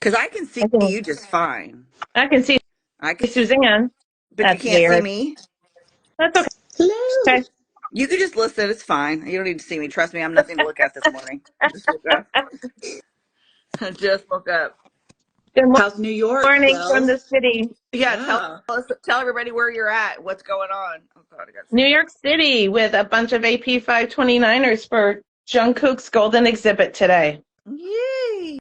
Because I can see you just fine. I can see I can, Suzanne. but you That's can't see weird. me. That's okay. Hello. You can just listen. It's fine. You don't need to see me. Trust me, I'm nothing to look at this morning. I just woke up. I just woke up. Good How's New York, morning from the Wells? city. Yeah, Yeah. tell everybody where you're at. What's going on? Oh God, I got New sneeze. York City with a bunch of AP 529ers for Jungkook's Golden Exhibit today. Yay!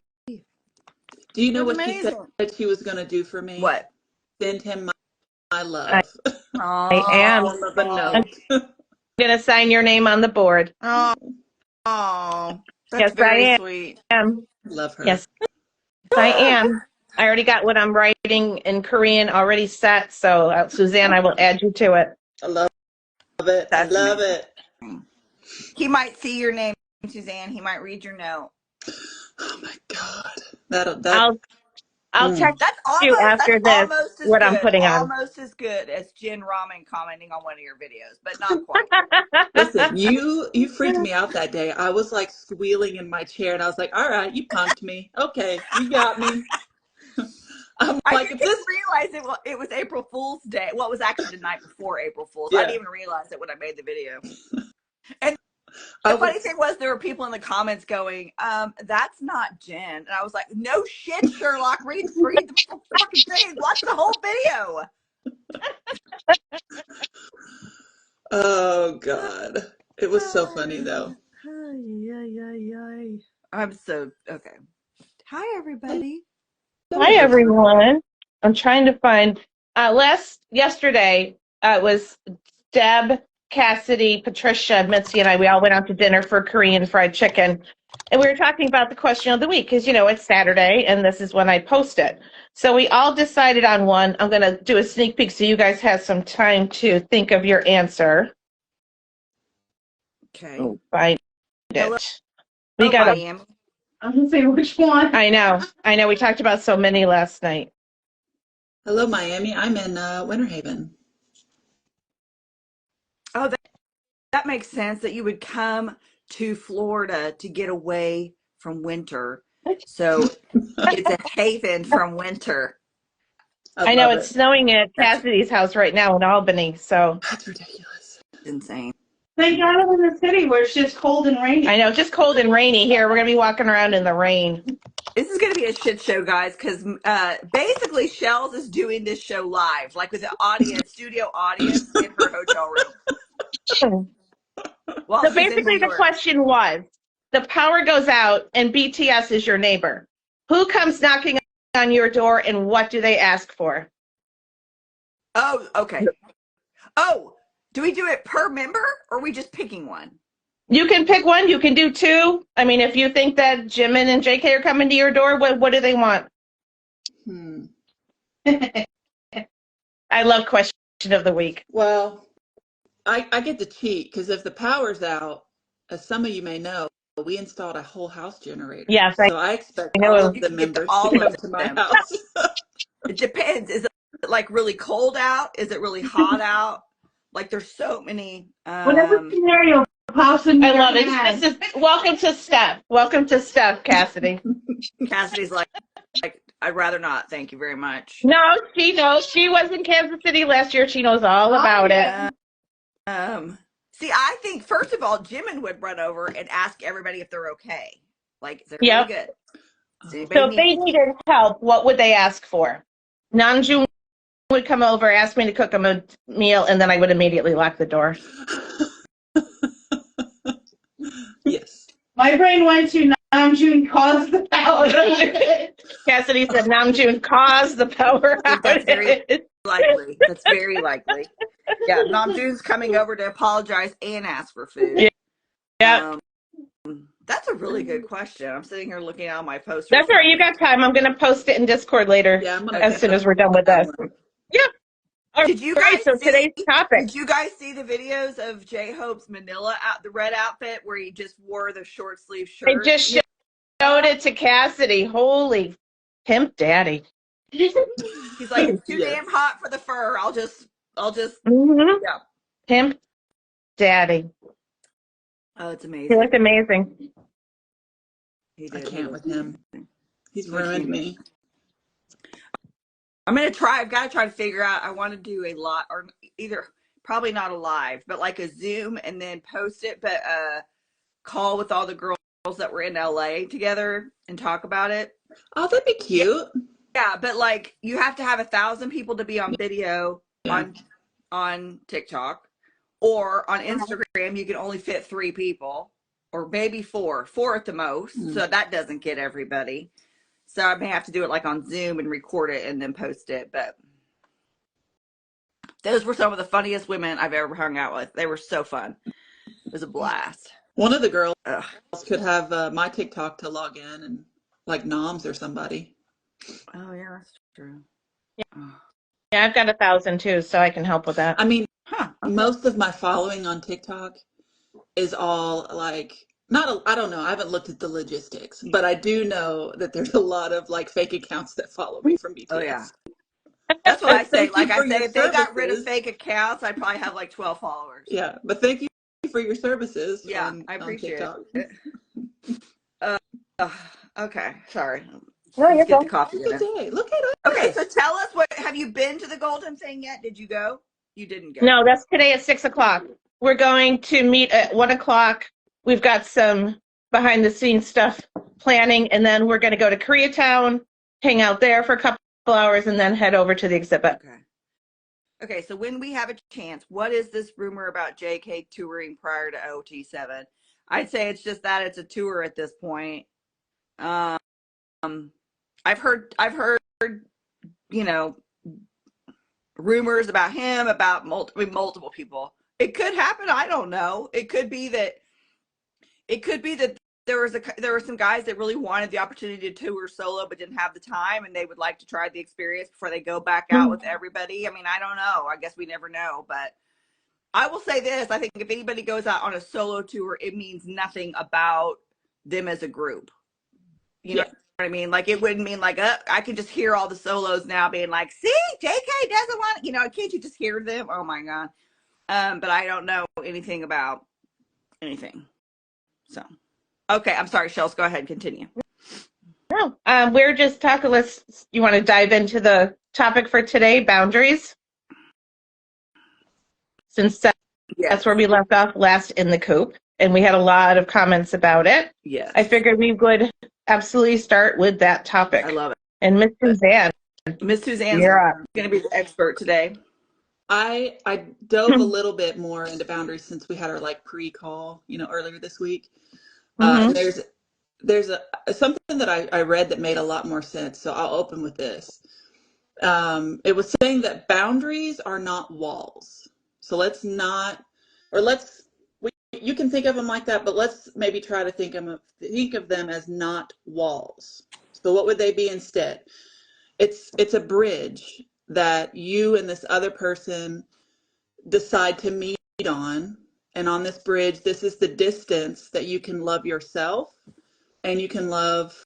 Do you know That's what she said amazing. she was going to do for me? What? Send him my I, love I in the am. form of a I'm note. going to sign your name on the board. Oh, that's Yes, very I sweet. am. Love her. Yes, I am. I already got what I'm writing in Korean already set. So, Suzanne, I will add you to it. I love it. I That's love amazing. it. He might see your name, Suzanne. He might read your note. Oh my God. That I'll mm. text you That's after this almost as what I'm good. putting on. Almost as good as Jin Ramen commenting on one of your videos, but not quite. Listen, you freaked me out that day. I was like squealing in my chair and I was like, all right, you punked me. Okay, you got me. I'm I like, if didn't even this, realize it was April Fool's Day. Well, it was actually the night before April Fool's. I yeah, didn't even realize it when I made the video. And I the was, funny thing was, there were people in the comments going, "That's not Jen," and I was like, "No shit, Sherlock. Read the fucking thing. Watch the whole video." oh God. It was so funny though. I'm so okay. Hi, everybody. Hello, Hi, everyone. everyone. I'm trying to find yesterday it was Deb, Cassidy, Patricia, Mitzi, and I. We all went out to dinner for Korean fried chicken, and we were talking about the question of the week because it's Saturday and this is when I post it. So we all decided on one. I'm going to do a sneak peek so you guys have some time to think of your answer. Okay. Oh, find Hello, it. We got a. Miami. I'm gonna say which one. I know. We talked about so many last night. Hello, Miami. I'm in Winter Haven. Oh, that makes sense that you would come to Florida to get away from winter. So it's a haven from winter. I I know love it's it. snowing at That's Cassidy's house right now in Albany, so That's ridiculous. insane. Thank God I'm in the city where it's just cold and rainy. I know, just cold and rainy here. We're gonna be walking around in the rain. This is going to be a shit show, guys, because basically Shells is doing this show live, like with the audience, studio audience in her hotel room So while she's in New basically the York. question was, the power goes out and BTS is your neighbor. Who comes knocking on your door and what do they ask for? Oh, okay. Oh, do we do it per member or are we just picking one? You can pick one, you can do two. I mean, if you think that Jimin and JK are coming to your door, what do they want? Hmm. I love question of the week. Well, I get to cheat because if the power's out, as some of you may know, we installed a whole house generator. Yes, I So I expect all know. of You the can get members to all come of to my them. house. It depends. Is it like really cold out? Is it really hot out? Like there's so many. Whatever scenario pops in I your love it. head. This is welcome to Steph. Welcome to Steph, Cassidy. Cassidy's like, I'd rather not. Thank you very much. No, she knows. She was in Kansas City last year. She knows all about it. See, I think first of all, Jimin would run over and ask everybody if they're okay. Like, is everybody Yep. good? Does anybody So if need they anything? needed help, what would they ask for? Namjoon would come over, ask me to cook him a meal, and then I would immediately lock the door. Yes. My brain went to Namjoon caused the power. Cassidy said Namjoon caused the power I think that's very outage. likely. That's very likely. Yeah, Namjoon's coming over to apologize and ask for food. Yeah. That's a really good question. I'm sitting here looking at my posters. That's all right. You got time. I'm going to post it in Discord later Yeah, I'm gonna as soon as we're done with this. Yeah. All Did you right. guys So see? today's topic. Did you guys see the videos of J Hope's Manila the red outfit where he just wore the short sleeve I shirt? just showed it to Cassidy. Holy pimp daddy. He's like, it's too yes. damn hot for the fur. I'll just yeah. Pimp daddy. Oh, it's He amazing. looked amazing. He I did. can't with him. He's Which ruined you me. I'm gonna try. I've got to try to figure out. I want to do a lot, or either probably not a live, but like a Zoom, and then post it, but call with all the girls that were in LA together and talk about it. Oh, that'd be Yeah, cute. yeah, but like you have to have 1,000 people to be on video Yeah. on TikTok, or on Instagram you can only fit 3 people, or maybe four at the most. So that doesn't get everybody. So I may have to do it like on Zoom and record it and then post it. But those were some of the funniest women I've ever hung out with. They were so fun. It was a blast. One of the girls Ugh. could have my TikTok to log in, and like Noms or somebody. Oh yeah, that's true. Yeah, I've got 1,000 too, so I can help with that. I mean, Okay. most of my following on TikTok is all like, I don't know, I haven't looked at the logistics, but I do know that there's a lot of like fake accounts that follow me from Oh yeah. BTS. That's what I But say. thank Like you I for say, your if they got rid of services. fake accounts, I'd probably have like 12 followers. Yeah, but thank you for your services Yeah, I on appreciate TikTok. it. Okay, sorry. No, Let's you're get the fine. coffee in Good us. day. Look at Okay, us. so tell us, what have you been to the Golden thing yet? Did you go? You didn't go. No, that's today at 6 o'clock. We're going to meet at 1 o'clock. We've got some behind the scenes stuff planning, and then we're going to go to Koreatown, hang out there for a couple hours, and then head over to the exhibit. Okay. Okay, so when we have a chance, what is this rumor about JK touring prior to OT7? I'd say it's just that it's a tour at this point. Um, I've heard, you know, rumors about him, about multiple people. It could happen. I don't know. It could be that there were some guys that really wanted the opportunity to tour solo but didn't have the time, and they would like to try the experience before they go back out with everybody. I mean, I don't know. I guess we never know. But I will say this: I think if anybody goes out on a solo tour, it means nothing about them as a group. You know what I mean? Like, it wouldn't mean like, I can just hear all the solos now being like, see, JK doesn't want, can't you just hear them? Oh my God. But I don't know anything about anything. So, okay. I'm sorry, Shells, go ahead. Continue. No, we're just talking. You want to dive into the topic for today, boundaries? Since that's where we left off last in the coop, and we had a lot of comments about it. Yes. I figured we would absolutely start with that topic. I love it. And Miss Suzanne. Miss Suzanne's going to be the expert today. I dove a little bit more into boundaries since we had our like pre-call, earlier this week. And there's something that I read that made a lot more sense. So I'll open with this. It was saying that boundaries are not walls. So you can think of them like that, but let's maybe try to think of them as not walls. So what would they be instead? It's a bridge that you and this other person decide to meet on. And on this bridge, this is the distance that you can love yourself and you can love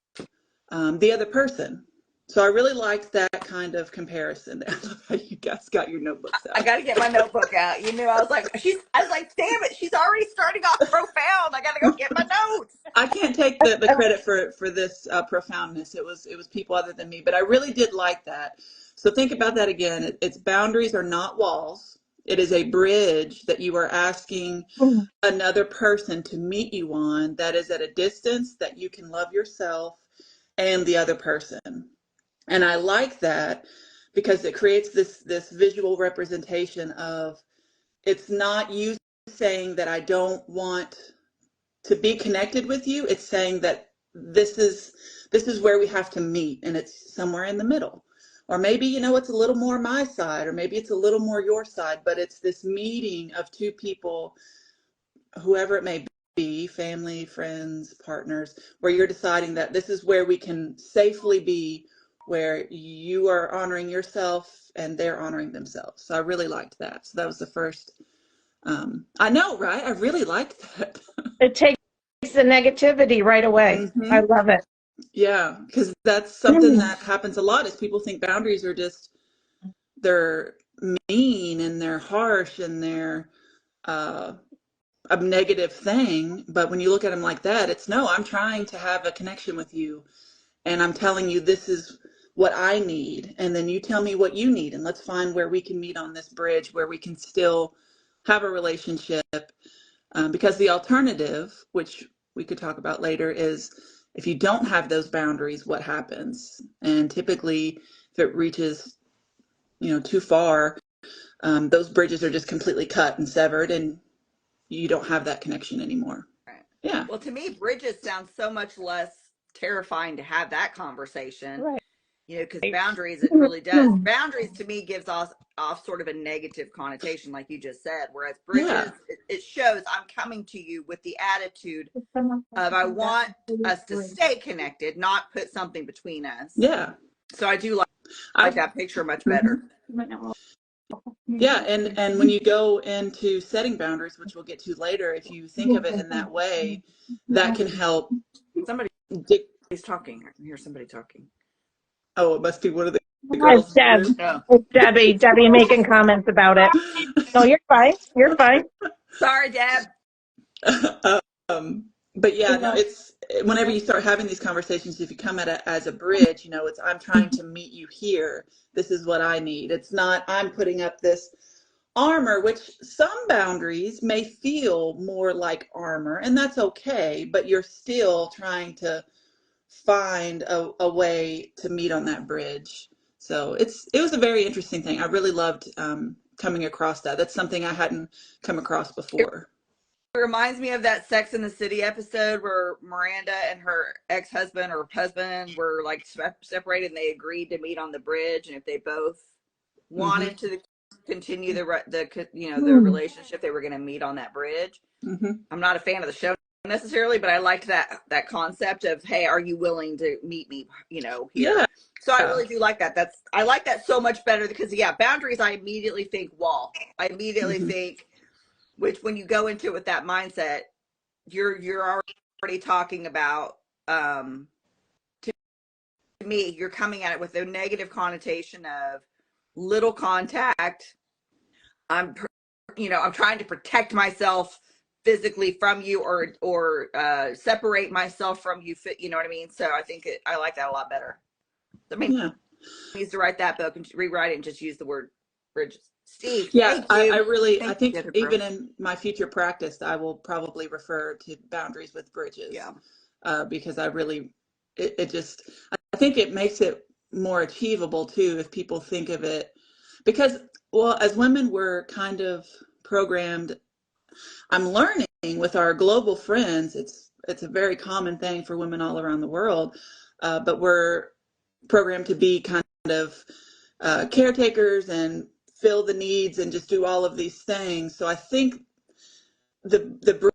the other person. So I really liked that kind of comparison. I love how you guys got your notebooks out. I got to get my notebook out. I was like, damn it, she's already starting off profound. I got to go get my notes. I can't take the credit for this profoundness. It was people other than me, but I really did like that. So think about that again. It's boundaries are not walls. It is a bridge that you are asking another person to meet you on that is at a distance that you can love yourself and the other person. And I like that because it creates this visual representation of, it's not you saying that I don't want to be connected with you. It's saying that this is where we have to meet, and it's somewhere in the middle. Or maybe, it's a little more my side, or maybe it's a little more your side, but it's this meeting of two people, whoever it may be, family, friends, partners, where you're deciding that this is where we can safely be, where you are honoring yourself and they're honoring themselves. So I really liked that. So that was the first. I know, right? I really liked that. It takes the negativity right away. I love it. Yeah, because that's something that happens a lot is people think boundaries are they're mean and they're harsh and they're a negative thing. But when you look at them like that, it's no, I'm trying to have a connection with you. and I'm telling you this is what I need, and then you tell me what you need, and let's find where we can meet on this bridge where we can still have a relationship. Because the alternative, which we could talk about later, is if you don't have those boundaries, what happens? And typically, if it reaches, too far, those bridges are just completely cut and severed, and you don't have that connection anymore. Right. Yeah. Well, to me, bridges sounds so much less terrifying to have that conversation. Right. Because boundaries, it really does. Boundaries to me gives off sort of a negative connotation, like you just said. Whereas bridges, Yeah. it shows I'm coming to you with the attitude of I want us to stay connected, not put something between us. Yeah. So I do like that picture much better. Yeah, and when you go into setting boundaries, which we'll get to later, if you think of it in that way, that can help. Somebody's talking. I can hear somebody talking. Oh, it must be one of the It's girls in the Deb. room. Oh. It's Debbie. Debbie making comments about it. No, you're fine. You're fine. Sorry, Deb. But yeah, no, it's whenever you start having these conversations, if you come at it as a bridge, it's I'm trying to meet you here. This is what I need. It's not I'm putting up this armor, which some boundaries may feel more like armor, and that's okay, but you're still trying to find a way to meet on that bridge. So it was a very interesting thing. I really loved coming across that. That's something I hadn't come across before. It reminds me of that Sex in the City episode where Miranda and her ex-husband or husband were like separated, and they agreed to meet on the bridge, and if they both wanted to continue the relationship, they were going to meet on that bridge. I'm not a fan of the show necessarily, but I liked that concept of, hey, are you willing to meet me here? Yeah. So I really do like that. I like that so much better because boundaries, I immediately think wall. I immediately think, which when you go into it with that mindset, you're already talking about, to me, you're coming at it with a negative connotation of little contact. I'm trying to protect myself physically from you, or separate myself from you. You know what I mean? So I think I like that a lot better. I mean, Yeah. needs to write that book and rewrite it and just use the word bridges. Steve, Yeah, thank you. I think even in my future practice, I will probably refer to boundaries with bridges. Yeah. Because I think it makes it more achievable too if people think of it, because, well, as women, we're kind of programmed. I'm learning with our global friends, it's a very common thing for women all around the world, but we're programmed to be kind of caretakers and fill the needs and just do all of these things. So I think the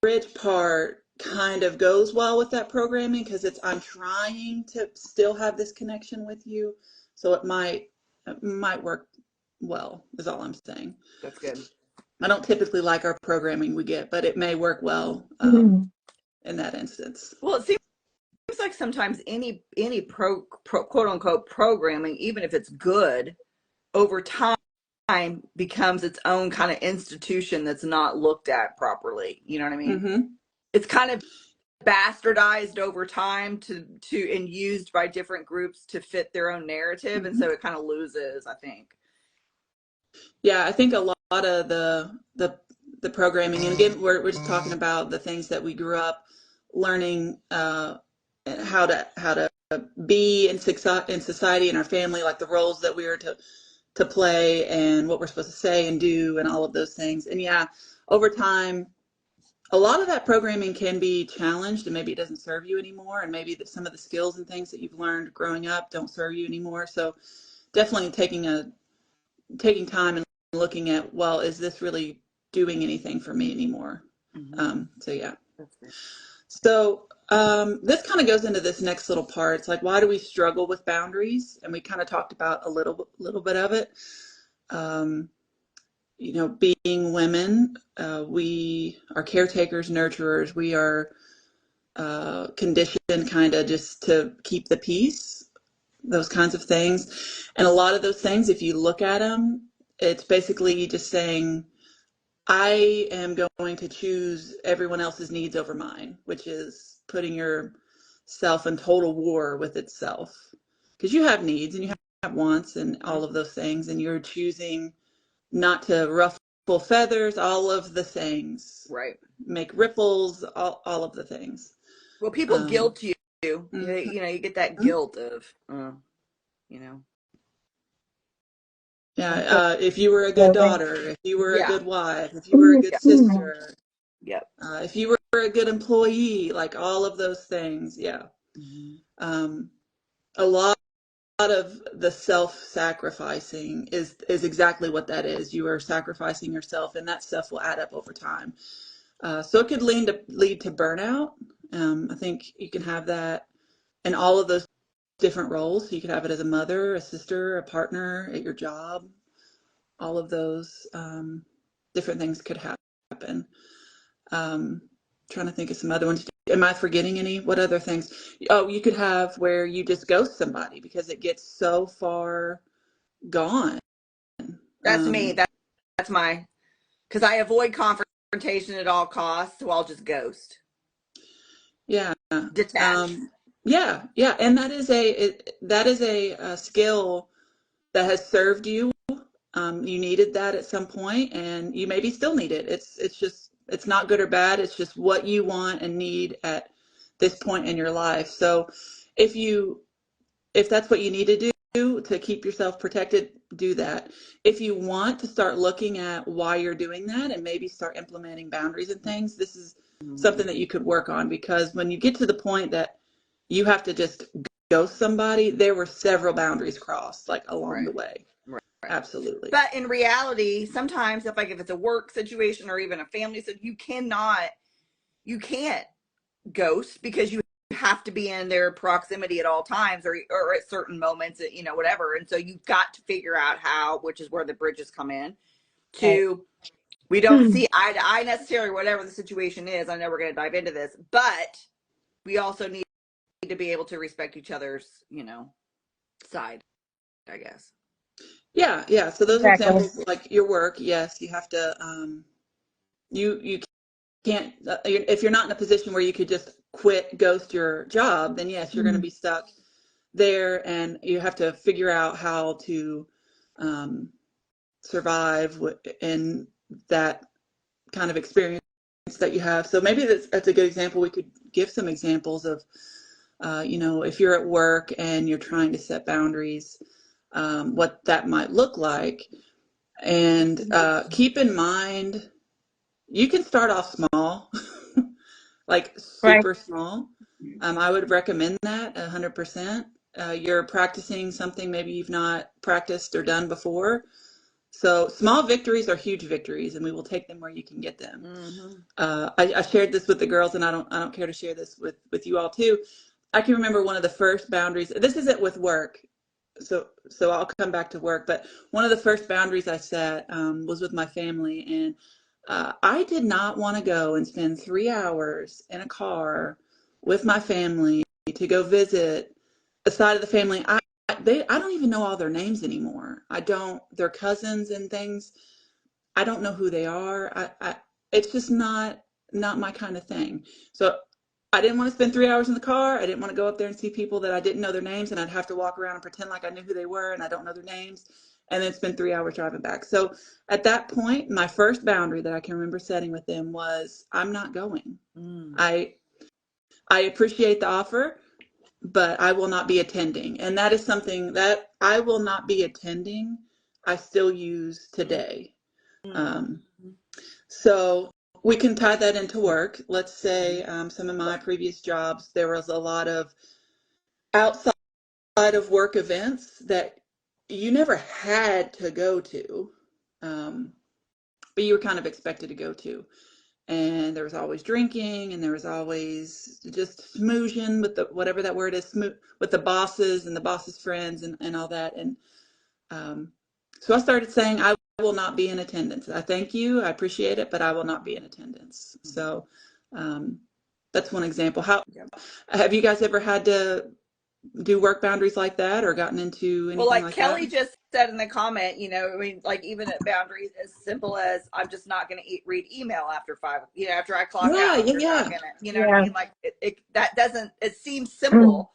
bridge part kind of goes well with that programming, because I'm trying to still have this connection with you. So it might work well, is all I'm saying. That's good. I don't typically like our programming we get, but it may work well in that instance. Well, it seems like sometimes any quote unquote programming, even if it's good, over time becomes its own kind of institution that's not looked at properly. You know what I mean? It's kind of bastardized over time and used by different groups to fit their own narrative, and so it kind of loses, I think. Yeah, I think a lot of the programming, and again, we're just talking about the things that we grew up learning, how to be in society, in our family, like the roles that we were to play and what we're supposed to say and do and all of those things. And yeah, over time, a lot of that programming can be challenged, and maybe it doesn't serve you anymore, and maybe some of the skills and things that you've learned growing up don't serve you anymore. So definitely taking time and looking at, well, is this really doing anything for me anymore? So yeah. That's great. So this kind of goes into this next little part. It's like, why do we struggle with boundaries? And we kind of talked about a little bit of it. Being women, we are caretakers, nurturers. We are conditioned kind of just to keep the peace, those kinds of things. And a lot of those things, if you look at them, it's basically just saying, I am going to choose everyone else's needs over mine, which is putting your self in total war with itself. Because you have needs and you have wants and all of those things, and you're choosing not to ruffle feathers, all of the things. Right. Make ripples, all of the things. Well, people guilt you. Mm-hmm. You get that guilt of, you know. Yeah, if you were a good daughter, if you were a Yeah. good wife, if you were a good sister, Yep. if you were a good employee, like all of those things, yeah. A lot of the self-sacrificing is exactly what that is. You are sacrificing yourself, and that stuff will add up over time. So it could lead to burnout. I think you can have that in all of those different roles. So you could have it as a mother, a sister, a partner, at your job. All of those different things could happen. Trying to think of some other ones. Am I forgetting any? What other things? Oh, you could have where you just ghost somebody because it gets so far gone. That's me. That's my, because I avoid confrontation at all costs, so I'll just ghost. Yeah. Detach. Yeah. And that is a skill that has served you. You needed that at some point, and you maybe still need it. It's not good or bad. It's just what you want and need at this point in your life. So if that's what you need to do to keep yourself protected, do that. If you want to start looking at why you're doing that and maybe start implementing boundaries and things, this is something that you could work on, because when you get to the point that you have to just ghost somebody, there were several boundaries crossed like along the way. Right. Absolutely. But in reality, sometimes if it's a work situation or even a family situation, you can't ghost, because you have to be in their proximity at all times, or at certain moments, whatever. And so you've got to figure out how, which is where the bridges come in, to, we don't see eye to eye necessarily, whatever the situation is. I know we're going to dive into this, but we also need to be able to respect each other's, side, I guess. Yeah. So those examples, like your work, yes, you have to, you can't, if you're not in a position where you could just quit, ghost your job, then yes, you're going to be stuck there, and you have to figure out how to survive in that kind of experience that you have. So maybe that's a good example. We could give some examples of, if you're at work and you're trying to set boundaries, what that might look like. And keep in mind, you can start off small, like super small. I would recommend that 100%. You're practicing something maybe you've not practiced or done before. So small victories are huge victories, and we will take them where you can get them. I shared this with the girls, and I don't care to share this with you all too. I can remember one of the first boundaries. This isn't with work, so I'll come back to work. But one of the first boundaries I set was with my family, and I did not want to go and spend 3 hours in a car with my family to go visit a side of the family. I don't even know all their names anymore. They're cousins and things. I don't know who they are. It's just not my kind of thing. So I didn't want to spend 3 hours in the car. I didn't want to go up there and see people that I didn't know their names, and I'd have to walk around and pretend like I knew who they were and I don't know their names, and then spend 3 hours driving back. So at that point, my first boundary that I can remember setting with them was, I'm not going. I appreciate the offer, but I will not be attending. And that is something that I will not be attending, I still use today. So we can tie that into work. Let's say some of my previous jobs, there was a lot of outside of work events that you never had to go to, but you were kind of expected to go to. And there was always drinking, and there was always just smoozing with whatever that word is, with the bosses and the bosses' friends and all that. And so I started saying, I will not be in attendance. I thank you, I appreciate it, but I will not be in attendance. So that's one example. How have you guys ever had to do work boundaries like that or gotten into Well, anything like like that? Kelly just said in the comment, I mean, like even at boundaries as simple as I'm just not going to read email after 5, after I clock Yeah, out. I'm yeah, just not yeah. going to, what I Yeah. mean? Like that doesn't, it seems simple,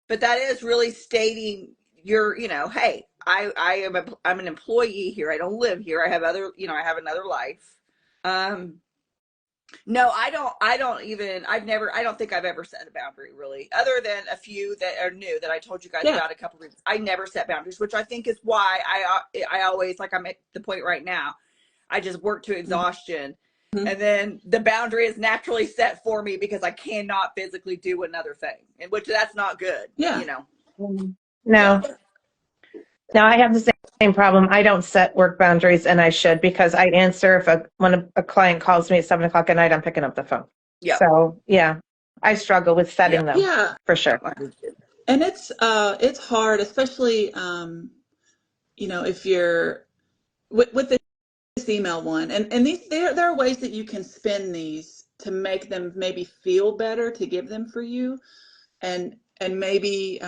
but that is really stating hey, I'm an employee here. I don't live here. I have I have another life. Um, no, I don't think I've ever set a boundary really, other than a few that are new that I told you guys Yeah. about a couple of weeks. I never set boundaries, which I think is why I always, like I'm at the point right now, I just work to exhaustion. Mhm. And then the boundary is naturally set for me because I cannot physically do another thing, and which that's not good, Yeah. No, So no, I have the same problem. I don't set work boundaries, and I should, because I answer if when a client calls me at 7 o'clock at night, I'm picking up the phone. yeah, So yeah, I struggle with yeah, setting them Yeah. for sure. And it's hard, especially if you're with this email one. And these there are ways that you can spin these to make them maybe feel better to give them for you. And maybe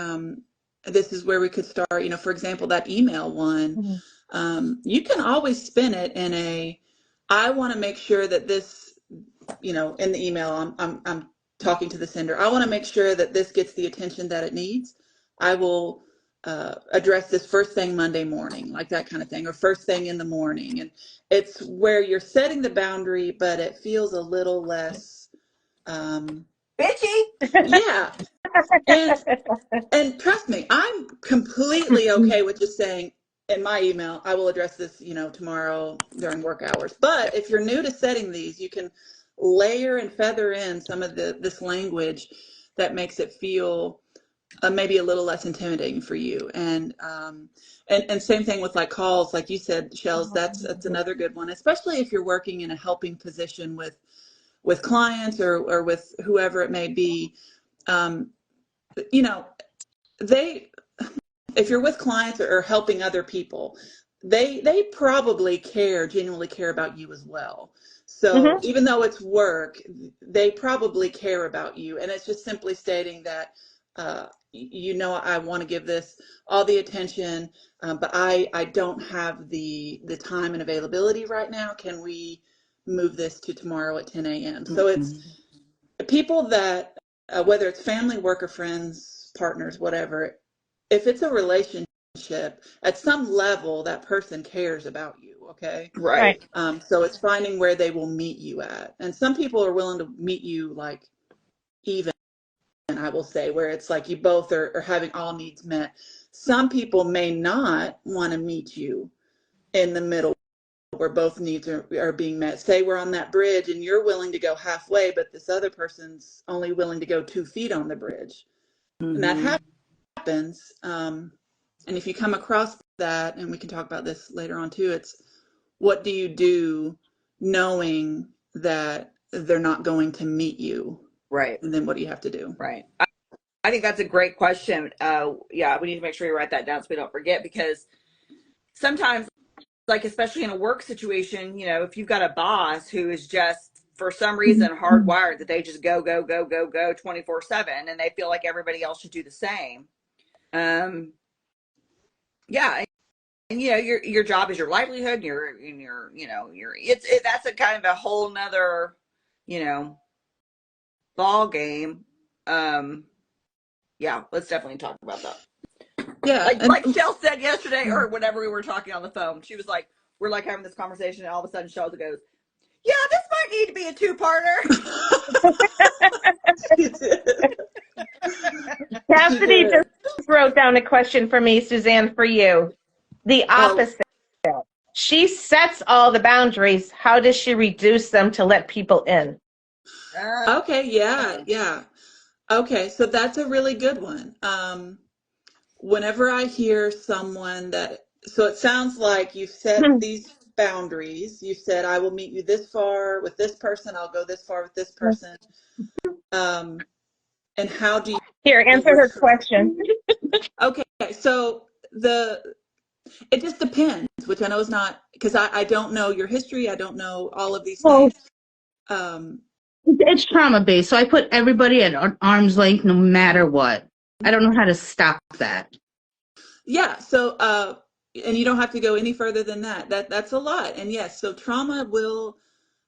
this is where we could start, for example, that email one. Mhm. You can always spin it in I want to make sure that this, in the email, I'm talking to the sender. I want to make sure that this gets the attention that it needs. I will address this first thing Monday morning, like that kind of thing, or first thing in the morning. And it's where you're setting the boundary, but it feels a little less, bitchy. yeah. And and trust me, I'm completely okay with just saying in my email, I will address this, tomorrow during work hours. But if you're new to setting these, you can layer and feather in some of this language that makes it feel maybe a little less intimidating for you. And same thing with like calls, like you said, Shells. That's another good one, especially if you're working in a helping position with clients or with whoever it may be. Um, you know, they if you're with clients or helping other people, they probably genuinely care about you as well. So Mhm. even though it's work, they probably care about you, and it's just simply stating that I want to give this all the attention, but I don't have the time and availability right now. Can we move this to tomorrow at 10 a.m.? So it's Mm-hmm. people that whether it's family, work, or friends, partners, whatever, if it's a relationship, at some level, that person cares about you, okay? Right. Right. So it's finding where they will meet you at. And some people are willing to meet you like even, I will say, where it's like you both are having all needs met. Some people may not want to meet you in the middle where both needs are being met. Say we're on that bridge and you're willing to go halfway, but this other person's only willing to go 2 feet on the bridge. And that Mm-hmm. happens. And if you come across that, and we can talk about this later on too, it's what do you do knowing that they're not going to meet you? Right. And then what do you have to do? Right. I think that's a great question. Yeah, we need to make sure you write that down so we don't forget, because sometimes, like especially in a work situation, if you've got a boss who is just for some reason hardwired that they just go go go go go 24/7, and they feel like everybody else should do the same. Um, yeah, and your job is your livelihood. And that's a kind of a whole nother you know ball game. Um, yeah, let's definitely talk about that. Yeah. Like Shell said yesterday, or whenever we were talking on the phone, she was like, we're like having this conversation, and all of a sudden Shell goes, yeah, this might need to be a two-parter. She did. She Cassidy did. just wrote down a question for me, Suzanne, for you. The Oh, opposite. She sets all the boundaries. How does she reduce them to let people in? okay. Yeah. Yeah. Okay. So that's a really good one. Whenever I hear someone so it sounds like you've set these boundaries. You said, I will meet you this far with this person. I'll go this far with this person. Um, and how do Here, you answer her question. okay. So it just depends, which I know is not, because I don't know your history. I don't know all of these Well, things. Um, it's trauma based, so I put everybody at arm's length no matter what. I don't know how to stop that. Yeah. So, and you don't have to go any further than that. That's a lot. And yes, so trauma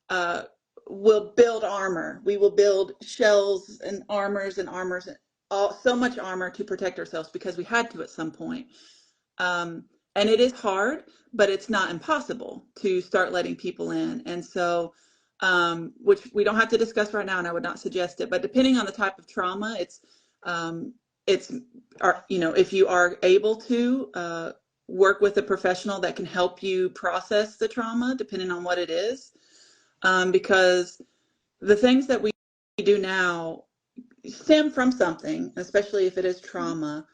uh, will build armor. We will build shells and armors, and all so much armor to protect ourselves because we had to at some point. Um, and it is hard, but it's not impossible to start letting people in. And so, which we don't have to discuss right now, and I would not suggest it, but depending on the type of trauma, um, it's, if you are able to work with a professional that can help you process the trauma, depending on what it is, because the things that we do now stem from something, especially if it is trauma.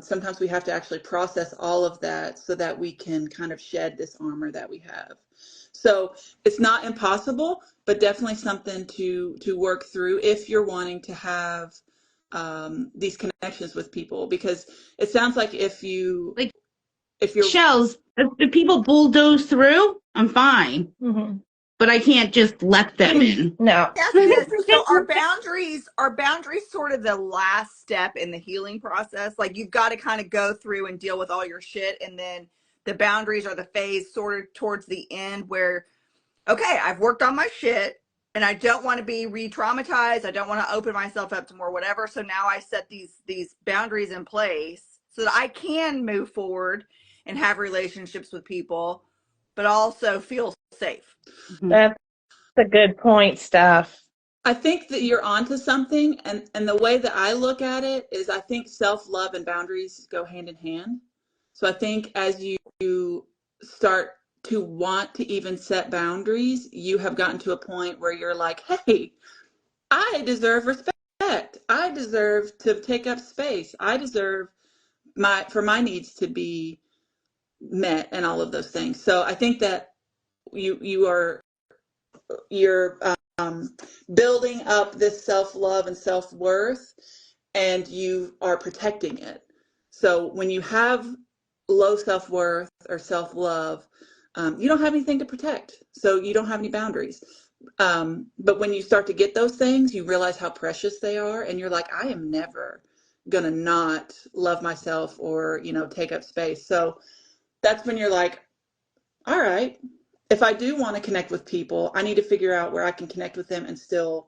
Sometimes we have to actually process all of that so that we can kind of shed this armor that we have. So it's not impossible, but definitely something to work through if you're wanting to have these connections with people, because it sounds like if Like you're shells, if people bulldoze through, I'm fine, but I can't just let them in. No. Ask this. So are boundaries sort of the last step in the healing process? Like you've got to kind of go through and deal with all your shit, and then the boundaries are the phase sort of towards the end where, okay, I've worked on my shit and I don't want to be re-traumatized. I don't want to open myself up to more whatever. So now I set these boundaries in place so that I can move forward and have relationships with people, but also feel safe. That's a good point, Steph. I think that you're onto something, and the way that I look at it is I think self-love and boundaries go hand in hand. So I think as you start to want to even set boundaries, you have gotten to a point where you're like, hey, I deserve respect. I deserve to take up space. I deserve for my needs to be met and all of those things. So I think that you're building up this self-love and self-worth, and you are protecting it. So when you have low self-worth or self-love, you don't have anything to protect, so you don't have any boundaries. But when you start to get those things, you realize how precious they are, and you're like, I am never gonna not love myself or take up space. So that's when you're like, all right, if I do want to connect with people, I need to figure out where I can connect with them and still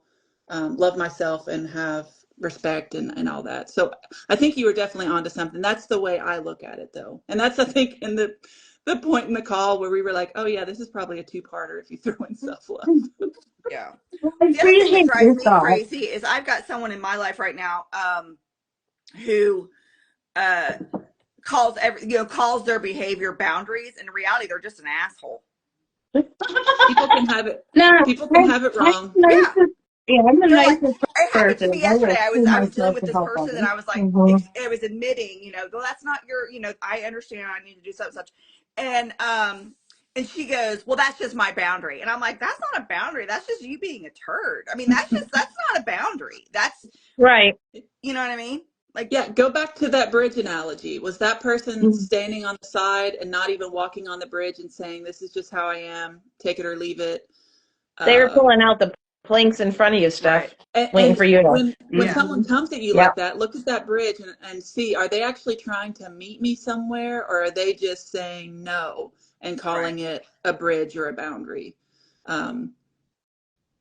love myself and have respect and all that. So I think you were definitely onto something. That's the way I look at it, though. And that's, I think, in the point in the call where we were like, oh, yeah, this is probably a two-parter if you throw in self-love. Yeah. I The other thing that appreciate drives your me thought. crazy is I've got someone in my life right now who uh, calls their behavior boundaries. And in reality, they're just an asshole. People can have it. No, People can have it I'm wrong. the Yeah. nicest. Yeah, I'm the They're like, nicest it happened to person. me I yesterday. will I was kill I was dealing myself with to this help person, and others. I was like, I was admitting, well, that's not your, I understand I need to do such and such, and she goes, well, that's just my boundary, and I'm like, that's not a boundary. That's just you being a turd. I mean, that's not a boundary. That's, Right. you know what I mean? Like, Yeah, go back to that bridge analogy. Was that person standing on the side and not even walking on the bridge and saying, this is just how I am, take it or leave it? They were Uh, pulling out the planks in front of you, right? Steph, waiting and for you to. when Yeah, someone comes at you Yep. like that, look at that bridge and see, are they actually trying to meet me somewhere, or are they just saying no and right, calling it a bridge or a boundary? Um,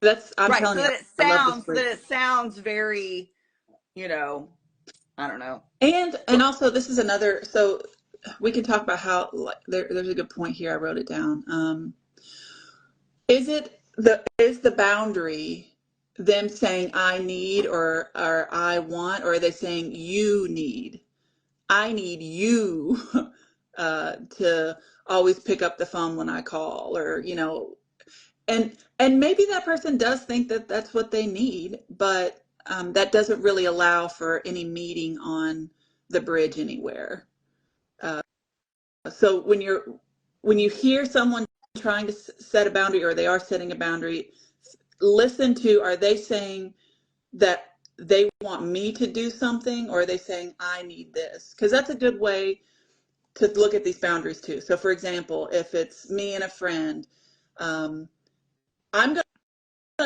I'm right. telling So you, that it I love this sounds bridge. very, you know, I don't know. And also, this is another, so we can talk about how, like, there's a good point here. I wrote it down. Is the boundary them saying I need or I want, or are they saying you need? I need you to always pick up the phone when I call, or and maybe that person does think that that's what they need, but that doesn't really allow for any meeting on the bridge anywhere. Uh, so when you hear someone trying to set a boundary, or they are setting a boundary, listen to, are they saying that they want me to do something, or are they saying I need this? Because that's a good way to look at these boundaries too. So for example, if it's me and a friend, I'm going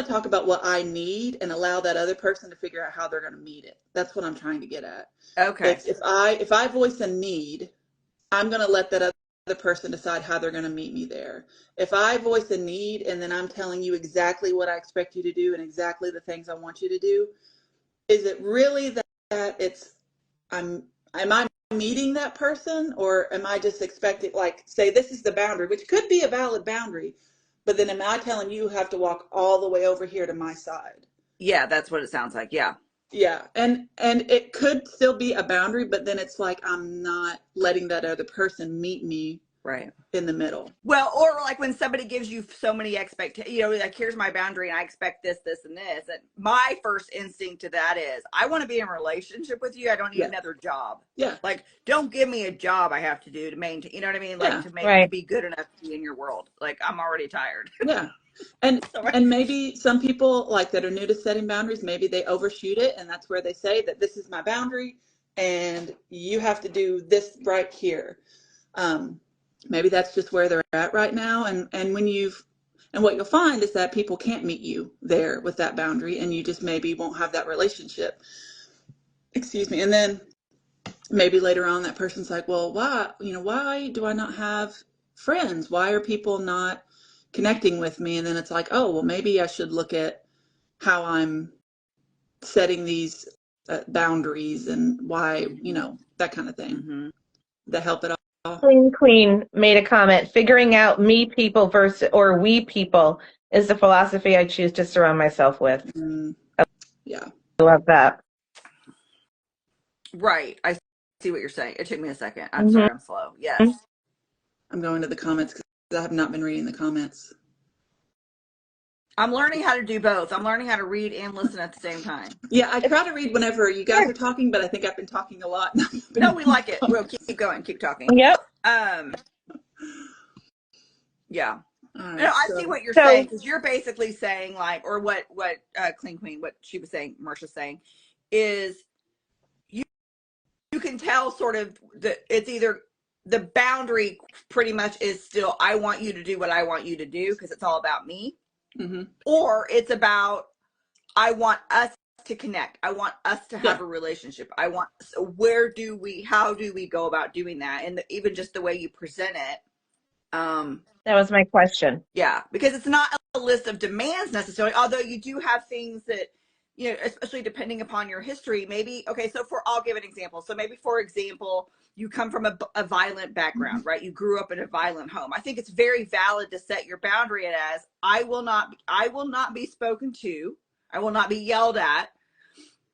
to talk about what I need and allow that other person to figure out how they're going to meet it. That's what I'm trying to get at. Okay. It's if I voice a need, I'm going to let that other person decide how they're going to meet me there. If I voice a need and then I'm telling you exactly what I expect you to do and exactly the things I want you to do, is it really that it's am I meeting that person, or am I just expecting, like, say this is the boundary, which could be a valid boundary, but then am I telling you have to walk all the way over here to my side? Yeah, that's what it sounds like. Yeah. Yeah, and it could still be a boundary, but then it's like I'm not letting that other person meet me Right in the middle. Well, or like when somebody gives you so many expectations, like here's my boundary and I expect this, this, and this. And my first instinct to that is I want to be in a relationship with you. I don't need Yeah. another job. Yeah. Like, don't give me a job I have to do to maintain, you know what I mean? Like Yeah. to make Right. to be good enough to be in your world. Like I'm already tired. Yeah. And So and maybe some people like that are new to setting boundaries, maybe they overshoot it, and that's where they say that this is my boundary and you have to do this right here. Maybe that's just where they're at right now. And what you'll find is that people can't meet you there with that boundary, and you just maybe won't have that relationship. Excuse me. And then maybe later on that person's like, well, why do I not have friends? Why are people not connecting with me? And then it's like, oh, well, maybe I should look at how I'm setting these boundaries and why, that kind of thing. mm-hmm. That help at all. Clean Queen made a comment. Figuring out me people versus or we people is the philosophy I choose to surround myself with. Yeah. I love that. Right. I see what you're saying. It took me a second. I'm Mm-hmm. sorry, I'm slow. Yes. I'm going to the comments because I have not been reading the comments. I'm learning how to do both. I'm learning how to read and listen at the same time. Yeah, I try to read whenever you guys are talking, but I think I've been talking a lot. No, we like it. We'll keep going, keep talking. Yep. Yeah. Right, No, I see what you're saying, because you're basically saying, like, or what Clean Queen, what she was saying, Marsha's saying, is you can tell sort of that it's either the boundary pretty much is still I want you to do what I want you to do because it's all about me, mm-hmm. or it's about I want us to connect. I want us to have a relationship. So how do we go about doing that? And even just the way you present it. That was my question. Yeah, because it's not a list of demands necessarily, although you do have things that, especially depending upon your history, maybe, okay, so I'll give an example. So maybe, for example, you come from a violent background, right? You grew up in a violent home. I think it's very valid to set your boundary as, I will not be spoken to. I will not be yelled at.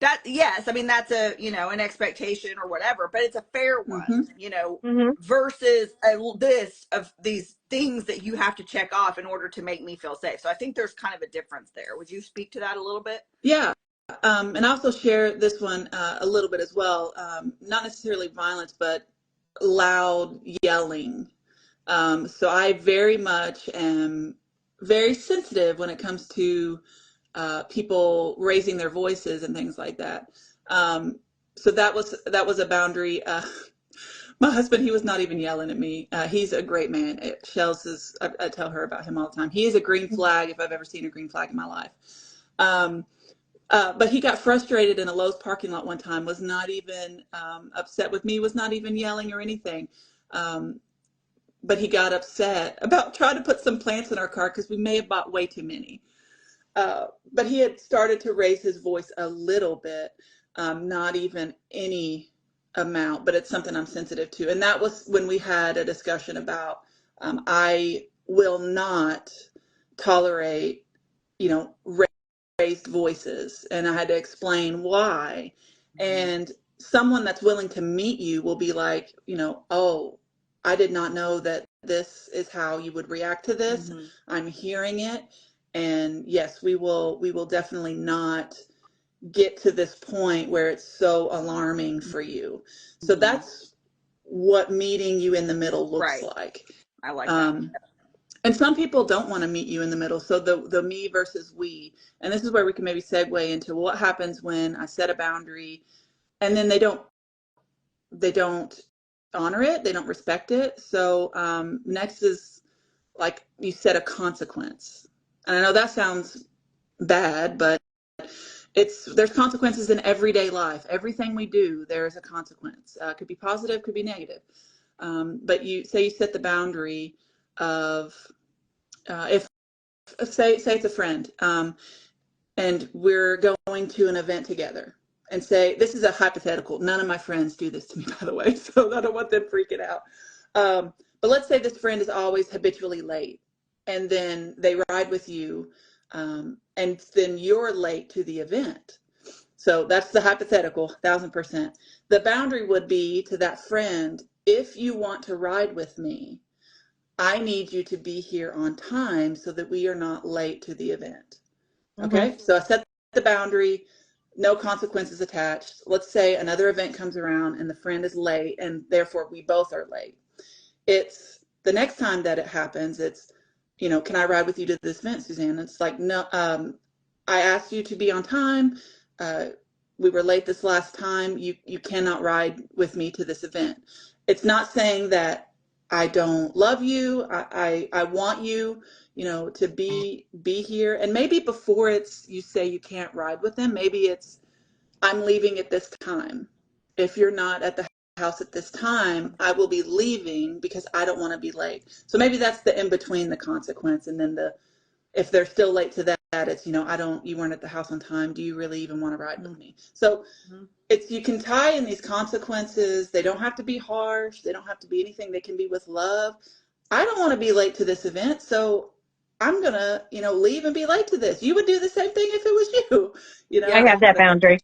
That, yes, I mean, that's an expectation or whatever, but it's a fair one, versus a list of these things that you have to check off in order to make me feel safe. So I think there's kind of a difference there. Would you speak to that a little bit? Yeah. And also share this one a little bit as well. Not necessarily violence, but loud yelling. So I very much am very sensitive when it comes to people raising their voices and things like that. So that was a boundary. My husband, he was not even yelling at me. He's a great man. I tell her about him all the time. He is a green flag if I've ever seen a green flag in my life. But he got frustrated in a Lowe's parking lot one time, was not even upset with me, was not even yelling or anything. But he got upset about trying to put some plants in our car because we may have bought way too many. But he had started to raise his voice a little bit, not even any amount, but it's something I'm sensitive to. And that was when we had a discussion about I will not tolerate, raised voices. And I had to explain why. And someone that's willing to meet you will be like, oh, I did not know that this is how you would react to this. Mm-hmm. I'm hearing it. And yes, we will definitely not get to this point where it's so alarming for you. So that's what meeting you in the middle looks like. I like that. And some people don't want to meet you in the middle. So the me versus we, and this is where we can maybe segue into what happens when I set a boundary and then they don't honor it, they don't respect it. So next is like you set a consequence. And I know that sounds bad, but there's consequences in everyday life. Everything we do, there's a consequence. Could be positive, could be negative. But you set the boundary of if say it's a friend, and we're going to an event together, and say, this is a hypothetical. None of my friends do this to me, by the way, so I don't want them freaking out. But let's say this friend is always habitually late, and then they ride with you, and then you're late to the event. So that's the hypothetical, 1000%. The boundary would be to that friend, if you want to ride with me, I need you to be here on time so that we are not late to the event. Okay, so I set the boundary, no consequences attached. Let's say another event comes around and the friend is late, and therefore we both are late. It's the next time that it happens, it's, can I ride with you to this event, Suzanne? It's like, no, I asked you to be on time. We were late this last time. You cannot ride with me to this event. It's not saying that I don't love you. I want you, to be here. And maybe before you say you can't ride with them, maybe it's, I'm leaving at this time. If you're not at the house at this time, I will be leaving because I don't want to be late. So maybe that's the in between, the consequence. And then if they're still late to that, it's, you weren't at the house on time. Do you really even want to ride with me? So you can tie in these consequences. They don't have to be harsh. They don't have to be anything. They can be with love. I don't want to be late to this event, so I'm going to, leave and be late to this. You would do the same thing if it was you, I have that boundary.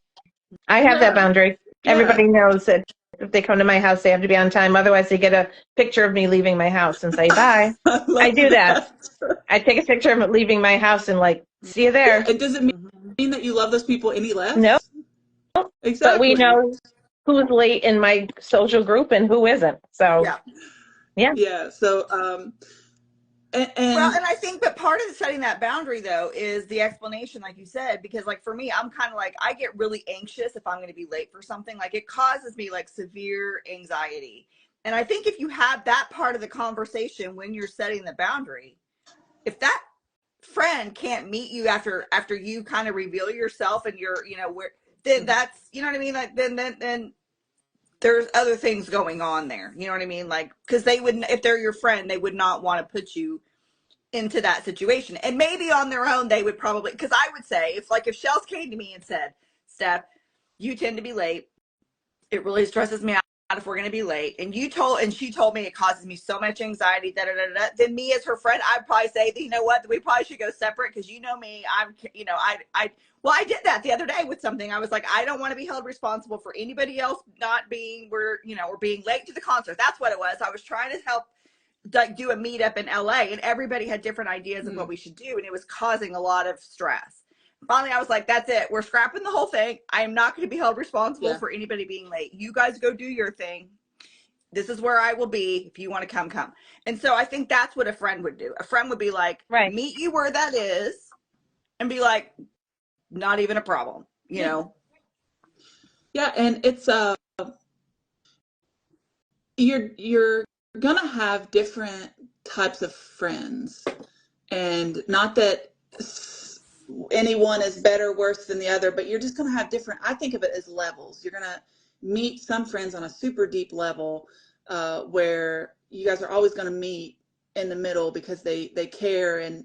I have that boundary. Yeah. Everybody knows that if they come to my house, they have to be on time. Otherwise, they get a picture of me leaving my house and say bye. I do that. I take a picture of it leaving my house and see you there. Yeah. And does it mean that you love those people any less? No. Exactly. But we know who's late in my social group and who isn't. So, yeah. So, and I think that part of setting that boundary, though, is the explanation, like you said, because for me, I'm kind of I get really anxious if I'm going to be late for something. It causes me severe anxiety. And I think if you have that part of the conversation when you're setting the boundary, if that friend can't meet you after you kind of reveal yourself and you're, then that's, you know what I mean? Then there's other things going on there. You know what I mean? Because they wouldn't, if they're your friend, they would not want to put you into that situation. And maybe on their own, they would probably, because I would say, if Shells came to me and said, Steph, you tend to be late. It really stresses me out if we're going to be late. And she told me it causes me so much anxiety, then me as her friend, I'd probably say, you know what, we probably should go separate. Cause me, I did that the other day with something. I was like, I don't want to be held responsible for anybody else not being or being late to the concert. That's what it was. I was trying to help do a meetup in LA, and everybody had different ideas of what we should do. And it was causing a lot of stress. Finally, I was like, that's it. We're scrapping the whole thing. I am not going to be held responsible for anybody being late. You guys go do your thing. This is where I will be. If you want to come, come. And so I think that's what a friend would do. A friend would be like, meet you where that is and be like, not even a problem, you know? Yeah. And it's, you're going to have different types of friends, and not that anyone is better or worse than the other, but you're just going to have different, I think of it as levels. You're going to meet some friends on a super deep level, where you guys are always going to meet in the middle because they care and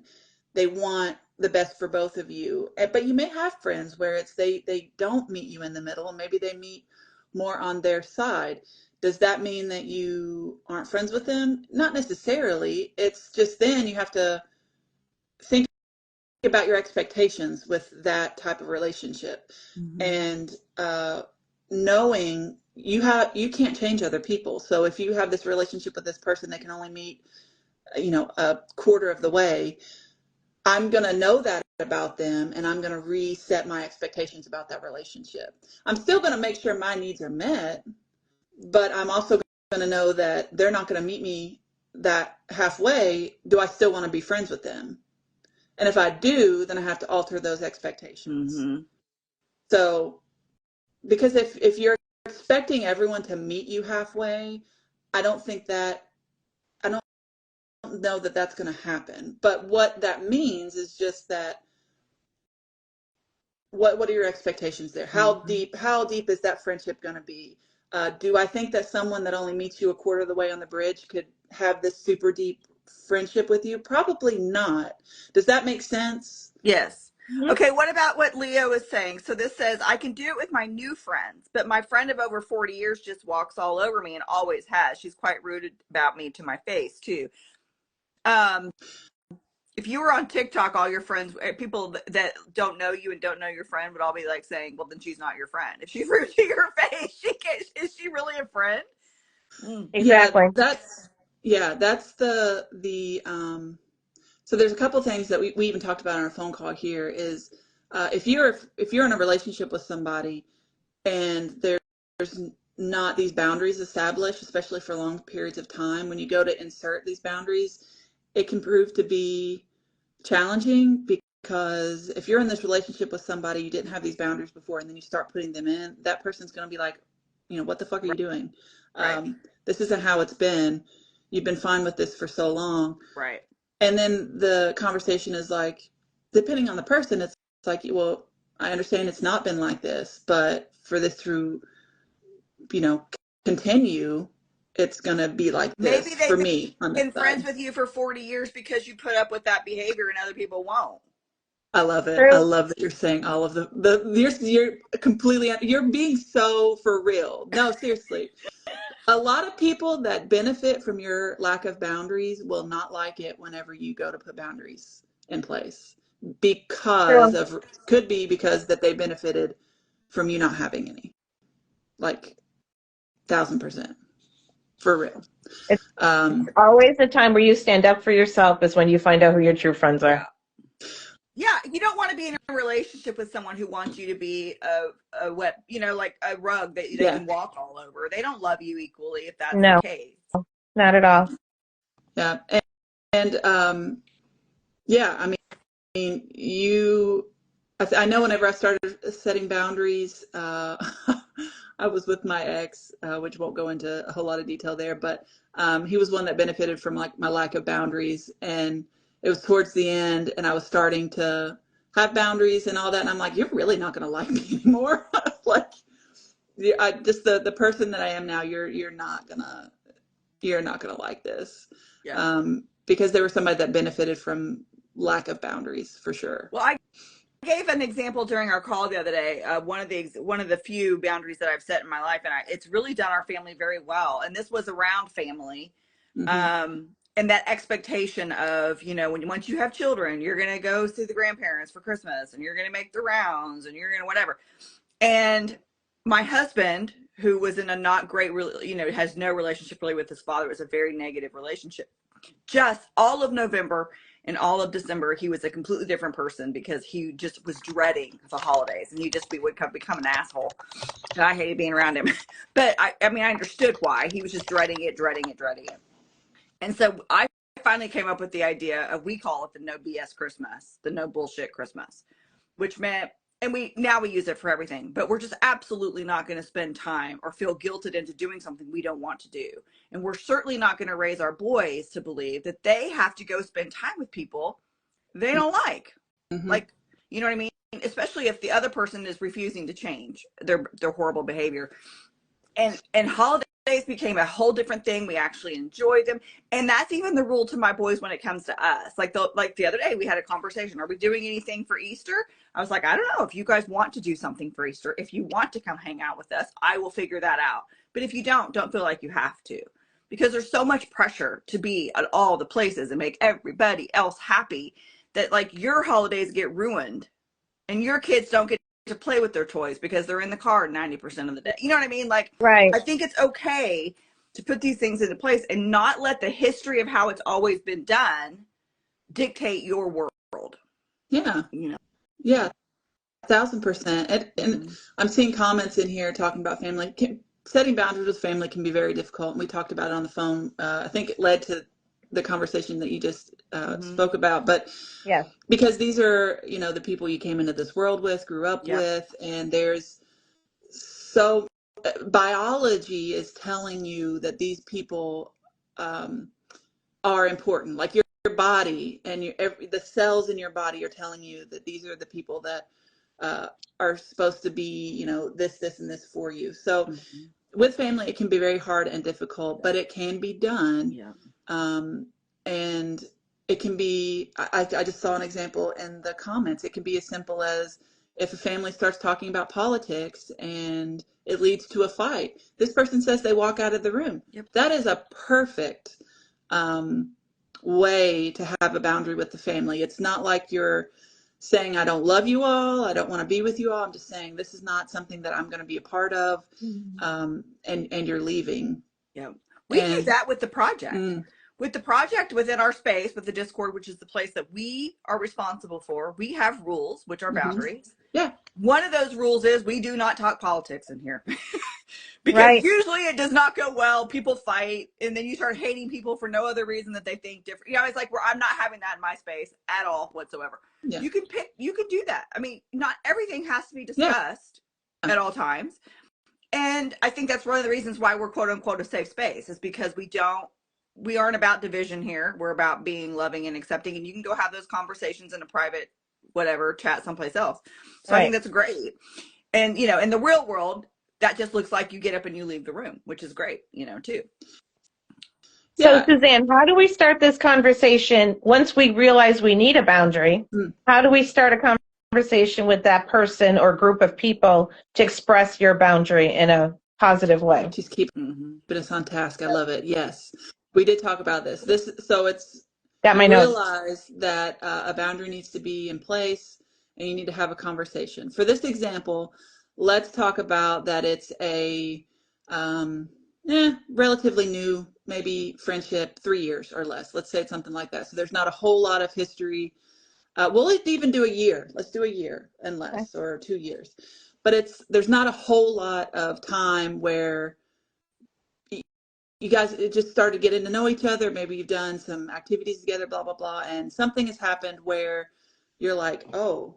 they want the best for both of you. But you may have friends where it's they don't meet you in the middle, and maybe they meet more on their side. Does that mean that you aren't friends with them? Not necessarily. It's just then you have to think about your expectations with that type of relationship. And knowing you can't change other people. So if you have this relationship with this person that can only meet, a quarter of the way, I'm going to know that about them, and I'm going to reset my expectations about that relationship. I'm still going to make sure my needs are met, but I'm also going to know that they're not going to meet me that halfway. Do I still want to be friends with them? And if I do, then I have to alter those expectations. So, because if you're expecting everyone to meet you halfway, I don't know that that's going to happen. But what that means is just that what are your expectations there? How deep is that friendship going to be? Do I think that someone that only meets you a quarter of the way on the bridge could have this super deep friendship with you? Probably not. Does that make sense? Yes. Mhm. Okay, what about what Leo is saying? So this says, I can do it with my new friends, but my friend of over 40 years just walks all over me and always has. She's quite rude about me to my face, too. Um, if you were on TikTok, all your friends, people that don't know you and don't know your friend would all be like saying, well, then she's not your friend. If she's rude to your face, is she really a friend? Mm. Exactly. That's so there's a couple things that we even talked about on our phone call here is if you're in a relationship with somebody and there's not these boundaries established, especially for long periods of time, when you go to insert these boundaries, it can prove to be challenging because if you're in this relationship with somebody, you didn't have these boundaries before, and then you start putting them in, that person's going to be like, what the fuck are you doing? Right. This isn't how it's been. You've been fine with this for so long. Right. And then the conversation is like, depending on the person, it's like, well, I understand it's not been like this, but for this to, continue, it's going to be like Maybe this for they've me on this been friends side. with you for 40 years because you put up with that behavior and other people won't. I love it. I True. love that you're saying all of you're completely, you're being so for real. No, seriously. A lot of people that benefit from your lack of boundaries will not like it whenever you go to put boundaries in place True. could be because that they benefited from you not having any, like 1,000% for real. It's Um, always the time where you stand up for yourself is when you find out who your true friends Yeah. are. Yeah, you don't want to be in a relationship with someone who wants you to be a wet, like a rug that they yeah, can walk all over. They don't love you equally if that's the No, case. not at all. yeah. And yeah, I mean, I know whenever I started setting boundaries, I was with my ex, which won't go into a whole lot of detail there, but he was one that benefited from like my lack of boundaries. And it was towards the end, and I was starting to have boundaries and all that. And I'm like, you're really not going to like me anymore. Like, just the person that I am now, you're not gonna like this, Yeah. because they were somebody that benefited from lack of boundaries for sure. Well, I gave an example during our call the other day. One of the few boundaries that I've set in my life, and it's really done our family very well. And this was around family, Hmm. and that expectation of once you have children, you're gonna go see the grandparents for Christmas, and you're gonna make the rounds, and you're gonna whatever. And my husband, who was in a not great, has no relationship really with his father, it was a very negative relationship. Just all of November and all of December, he was a completely different person because he just was dreading the holidays, and he just would become an asshole. And I hated being around him, but I mean, I understood why he was just dreading it, dreading it, dreading it. And so I finally came up with the idea of, we call it the no BS Christmas, the no bullshit Christmas, which meant, and we use it for everything, but we're just absolutely not going to spend time or feel guilted into doing something we don't want to do. And we're certainly not going to raise our boys to believe that they have to go spend time with people they don't like. Hmm. Like, you know what I mean? Especially if the other person is refusing to change their horrible behavior. And holidays became a whole different thing. We actually enjoyed them, and that's even the rule to my boys when it comes to us. Like the other day, we had a conversation. Are we doing anything for Easter? I was like, I don't know. If you guys want to do something for Easter, if you want to come hang out with us, I will figure that out. But if you don't feel like you have to, because there's so much pressure to be at all the places and make everybody else happy, that like your holidays get ruined and your kids don't get to play with their toys because they're in the car 90% of the day. You know what I mean? Like, Right. I think it's okay to put these things into place and not let the history of how it's always been done dictate your world. Yeah, You know? yeah, 1,000%. And Mm-hmm. I'm seeing comments in here talking about family. Setting boundaries with family can be very difficult. And we talked about it on the phone. I think it led to the conversation that you just Mm-hmm. spoke about. But Yes. because these are, the people you came into this world with, grew up Yep. with, and there's so biology is telling you that these people um, are important. Like your body and the cells in your body are telling you that these are the people that are supposed to be, this, and this for you. So with family, it can be very hard and difficult, but it can be done. Yeah. And it can be, I just saw an example in the comments. It can be as simple as if a family starts talking about politics and it leads to a fight, this person says they walk out of the room. Yep. That is a perfect way to have a boundary with the family. It's not like you're saying, I don't love you all, I don't want to be with you all. I'm just saying this is not something that I'm going to be a part of, and you're leaving. Yeah. We do that with the project. With the project within our space, with the Discord, which is the place that we are responsible for, we have rules, which are boundaries. Yeah. One of those rules is we do not talk politics in here. Because usually it does not go well. People fight, and then you start hating people for no other reason that they think different. It's like, I'm not having that in my space at all whatsoever. Yeah. You can do that. I mean, not everything has to be discussed at all times. And I think that's one of the reasons why we're quote unquote a safe space, is because we aren't about division here. We're about being loving and accepting, and you can go have those conversations in a private, whatever, chat someplace else. So I think that's great. And, in the real world, that just looks like you get up and you leave the room, which is great, too. So, Suzanne, how do we start this conversation once we realize we need a boundary? How do we start a conversation with that person or group of people to express your boundary in a positive way? Just keep us on task. I love it. Yes. We did talk about this. So it's got my realize that a boundary needs to be in place, and you need to have a conversation. For this example, let's talk about that it's a relatively new, maybe friendship, 3 years or less. Let's say it's something like that. So there's not a whole lot of history. We'll even do a year. Let's do a year and less, or 2 years. But there's not a whole lot of time where you guys just started getting to know each other. Maybe you've done some activities together, blah, blah, blah. And something has happened where you're like, oh,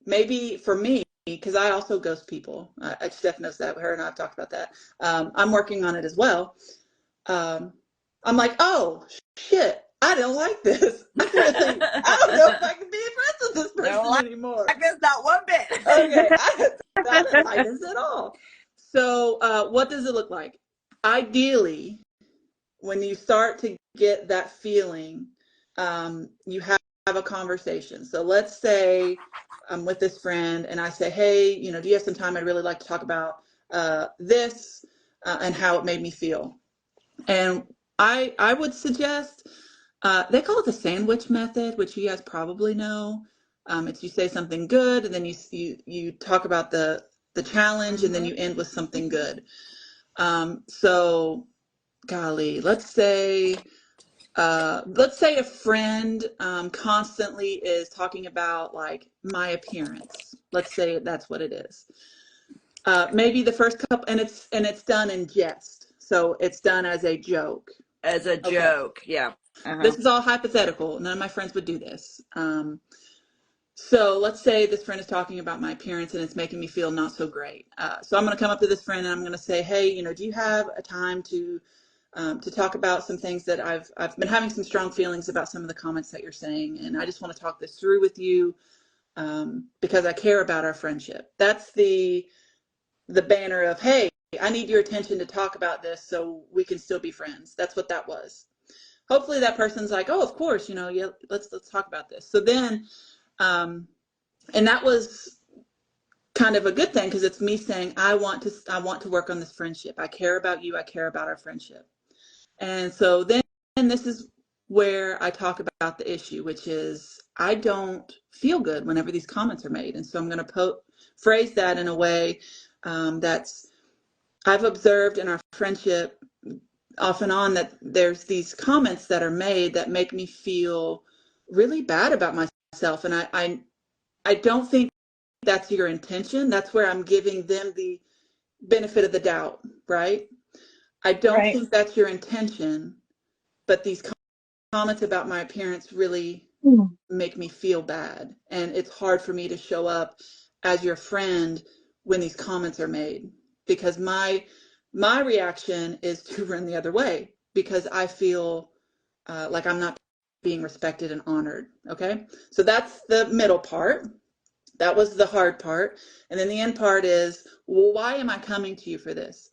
maybe for me, because I also ghost people. Steph knows that. Her and I have talked about that. I'm working on it as well. I'm like, oh, shit, I don't like this. I don't know if I can be friends with this person anymore. I guess not one bit. Okay, I don't like this at all. So what does it look like? Ideally, when you start to get that feeling, you have a conversation. So let's say I'm with this friend and I say, hey, do you have some time? I'd really like to talk about this and how it made me feel. And I would suggest, they call it the sandwich method, which you guys probably know. It's you say something good, and then you talk about the challenge, and then you end with something good. So, golly, let's say a friend constantly is talking about like my appearance. Let's say that's what it is. Maybe the first couple, and it's done in jest, so it's done as a joke. As a joke, yeah. This is all hypothetical. None of my friends would do this. So let's say this friend is talking about my appearance and it's making me feel not so great. So I'm going to come up to this friend and I'm going to say, hey, do you have a time to talk about some things that I've been having some strong feelings about some of the comments that you're saying, and I just want to talk this through with you because I care about our friendship. That's the banner of, hey, I need your attention to talk about this so we can still be friends. That's what that was. Hopefully that person's like, oh, of course, yeah, let's talk about this. So then, and that was kind of a good thing, because it's me saying, I want to work on this friendship. I care about you. I care about our friendship. And so then this is where I talk about the issue, which is I don't feel good whenever these comments are made. And so I'm going to phrase that in a way that's, I've observed in our friendship off and on that there's these comments that are made that make me feel really bad about myself. And I don't think that's your intention. That's where I'm giving them the benefit of the doubt, right? I don't think that's your intention, but these comments about my appearance really make me feel bad. And it's hard for me to show up as your friend when these comments are made, because my reaction is to run the other way, because I feel like I'm not being respected and honored. Okay. So that's the middle part. That was the hard part. And then the end part is, well, why am I coming to you for this?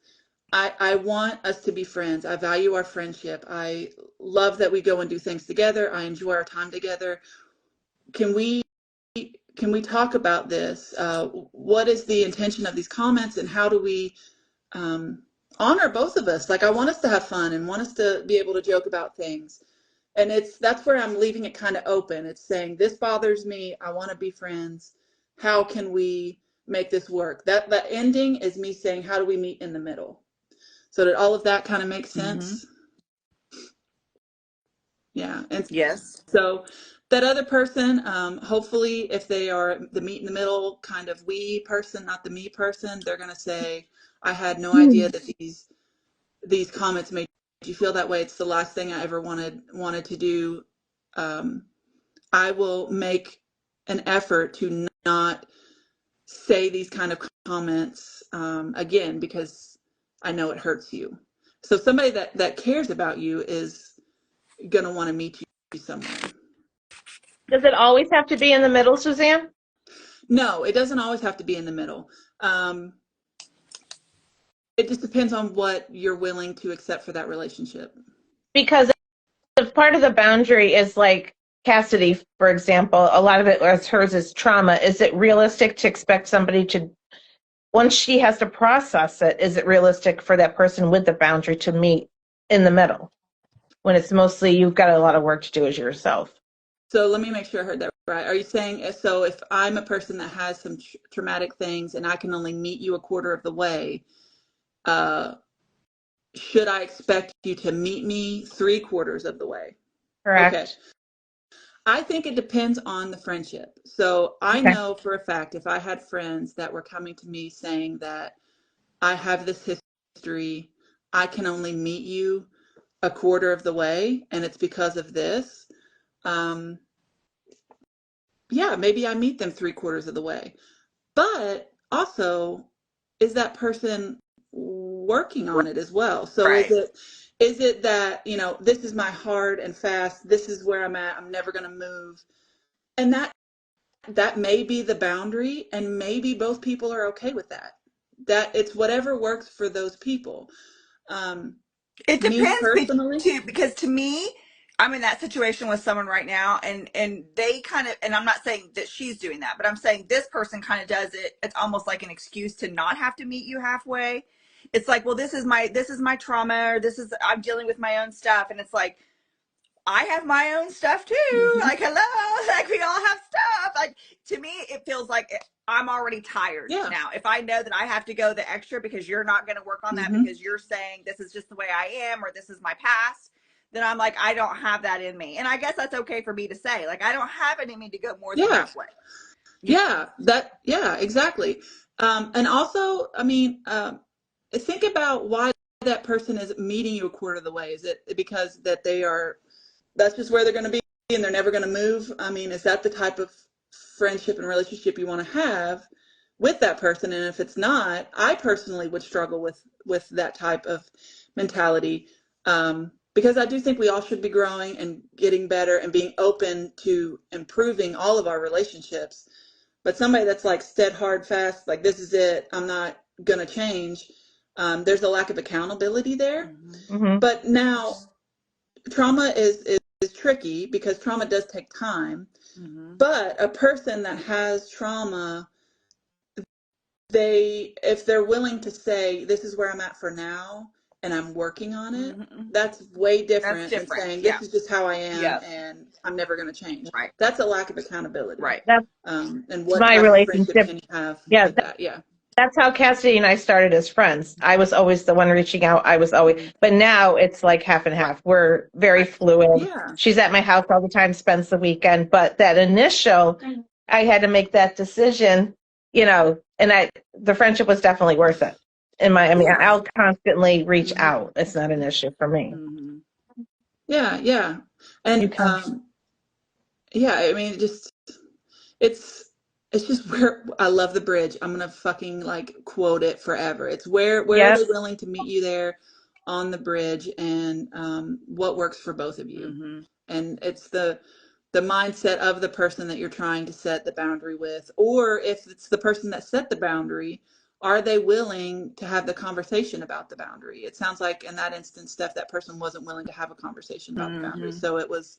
I want us to be friends. I value our friendship. I love that we go and do things together. I enjoy our time together. Can we talk about this? What is the intention of these comments, and how do we honor both of us? Like, I want us to have fun and want us to be able to joke about things. And that's where I'm leaving it kind of open. It's saying, this bothers me. I want to be friends. How can we make this work? That ending is me saying, how do we meet in the middle? So did all of that kind of make sense? Yeah. And Yes. so that other person, hopefully, if they are the meet in the middle kind of we person, not the me person, they're going to say, I had no idea that these comments made you feel that way. It's the last thing I ever wanted to do. I will make an effort to not say these kind of comments again, because I know it hurts you. So somebody that cares about you is going to want to meet you somewhere. Does it always have to be in the middle, Suzanne? No, it doesn't always have to be in the middle. It just depends on what you're willing to accept for that relationship. Because if part of the boundary is like Cassidy, for example, a lot of it as hers is trauma. Is it realistic to expect somebody to, once she has to process it, is it realistic for that person with the boundary to meet in the middle when it's mostly you've got a lot of work to do as yourself? So let me make sure I heard that right. Are you saying, so if I'm a person that has some traumatic things and I can only meet you a quarter of the way, should I expect you to meet me 3/4 of the way? Correct. Okay. I think it depends on the friendship. So I Okay. know for a fact, if I had friends that were coming to me saying that I have this history, I can only meet you a quarter of the way, and it's because of this. Yeah, maybe I meet them 3/4 of the way. But also, is that person working on it as well? So Right. is it that, this is my hard and fast, this is where I'm at, I'm never going to move. And that may be the boundary, and maybe both people are okay with that. That it's whatever works for those people. It Me depends personally, too, because to me, I'm in that situation with someone right now, and they kind of, and I'm not saying that she's doing that, but I'm saying this person kind of does it. It's almost like an excuse to not have to meet you halfway. It's like, well, this is my trauma, or I'm dealing with my own stuff, and it's like, I have my own stuff too. mm-hmm, Like, hello, like we all have stuff. Like, to me, it feels like I'm already tired yeah, now. If I know that I have to go the extra because you're not going to work on that mm-hmm, because you're saying this is just the way I am or this is my past, then I'm like, I don't have that in me. And I guess that's okay for me to say. Like, I don't have it in me to go more than yeah, halfway. yeah, exactly. And also, I mean, think about why that person is meeting you a quarter of the way. Is it because that's just where they're going to be and they're never going to move? I mean, is that the type of friendship and relationship you want to have with that person? And if it's not, I personally would struggle with that type of mentality, because I do think we all should be growing and getting better and being open to improving all of our relationships. But somebody that's like stead hard fast, like this is it, I'm not gonna change. There's a lack of accountability there. Mm-hmm. But now trauma is tricky because trauma does take time. Mm-hmm. But a person that has trauma, if they're willing to say, this is where I'm at for now and I'm working on it, Mm-hmm. that's way That's different than different. saying, Yeah. this is just how I am Yep. and I'm never going to change. Right. That's a lack of accountability. Right. That's And what my type of friendship relationship. can you have Yeah, with that? Yeah. that's how Cassidy and I started as friends. I was always the one reaching out. I was always, Mm-hmm. but now it's like half and half. We're very Right. fluid. Yeah. She's at my house all the time, spends the weekend. But that initial, I had to make that decision, and the friendship was definitely worth it. Yeah. I'll constantly reach Mm-hmm. out. It's not an issue for me. Mm-hmm. Yeah. Yeah. You And can. yeah, I mean, it's it's just where I love the bridge. I'm gonna fucking like quote it forever. It's where are Yep. they willing to meet you there on the bridge, and what works for both of you. Mm-hmm. And it's the the mindset of the person that you're trying to set the boundary with, or if it's the person that set the boundary, are they willing to have the conversation about the boundary? It sounds like in that instance, Steph, that person wasn't willing to have a conversation about the boundary. So it was,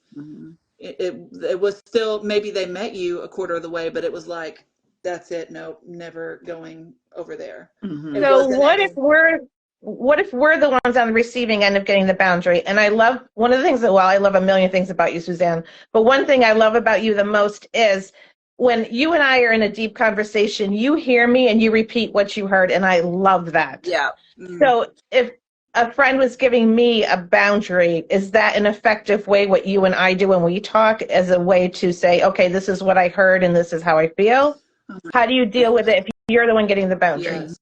it was still, maybe they met you a quarter of the way, but it was like, that's it. No, never going over there. It So wasn't what if we're the ones on the receiving end of getting the boundary? And I love one of the things that, well, I love a million things about you, Suzanne, but one thing I love about you the most is when you and I are in a deep conversation, you hear me and you repeat what you heard, and I love that. Yeah. So if a friend was giving me a boundary, is that an effective way what you and I do when we talk as a way to say, okay, this is what I heard and this is how I feel? How do you deal with it if you're the one getting the boundary? Yes.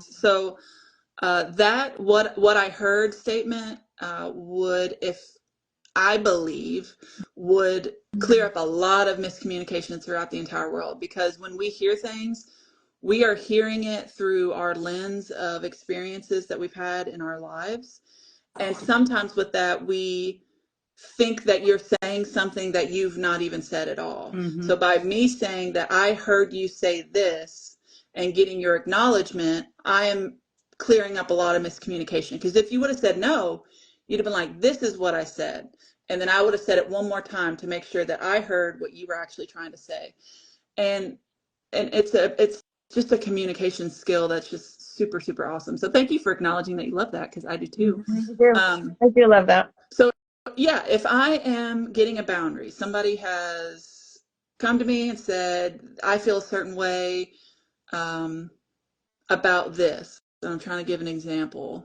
So that what I heard statement would, if I believe, would clear up a lot of miscommunication throughout the entire world, because when we hear things, we are hearing it through our lens of experiences that we've had in our lives. And sometimes with that, we think that you're saying something that you've not even said at all. So by me saying that I heard you say this and getting your acknowledgement, I am clearing up a lot of miscommunication. Because if you would have said no, you'd have been like, this is what I said. And then I would have said it one more time to make sure that I heard what you were actually trying to say. And it's just a communication skill that's just super, super awesome. So thank you for acknowledging that you love that, because I do too. I do love that. So yeah, if I am getting a boundary, somebody has come to me and said, I feel a certain way about this. So I'm trying to give an example.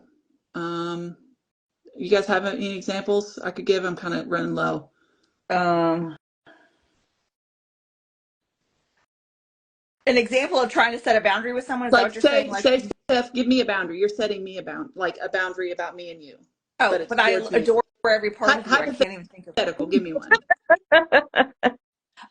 You guys have any examples I could give? I'm kind of running low. An example of trying to set a boundary with someone, is that Like what you're saying? Like, say, Steph, give me a boundary. You're setting me a boundary about me and you. but I adore every part of you. I can't even think of Hypothetical. Give me one.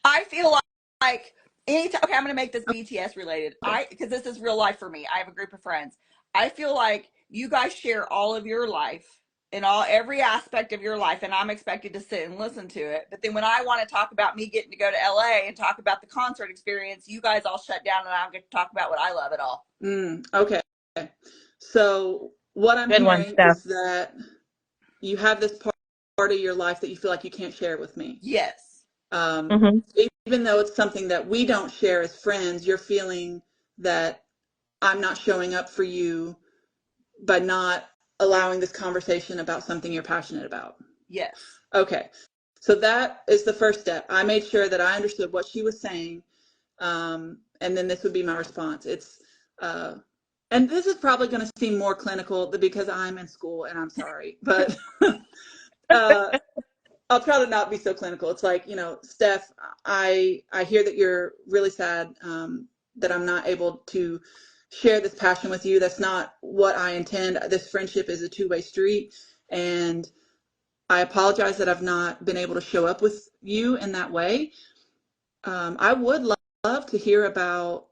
I feel like anytime. Okay, I'm going to make this BTS related. Because this is real life for me. I have a group of friends. I feel like you guys share all of your life in every aspect of your life, and I'm expected to sit and listen to it. But then when I want to talk about me getting to go to LA and talk about the concert experience, you guys all shut down, and I don't get to talk about what I love at all. Okay. So what I'm hearing is that you have this part of your life that you feel like you can't share with me. Yes. Even though it's something that we don't share as friends, you're feeling that I'm not showing up for you by not allowing this conversation about something you're passionate about. Yes. Okay. So that is the first step. I made sure that I understood what she was saying. And then this would be my response. It's, and this is probably going to seem more clinical because I'm in school, and I'm sorry, but I'll try to not be so clinical. It's like, Steph, I hear that you're really sad that I'm not able to share this passion with you. That's not what I intend. This friendship is a two-way street, and I apologize that I've not been able to show up with you in that way. I would love to hear about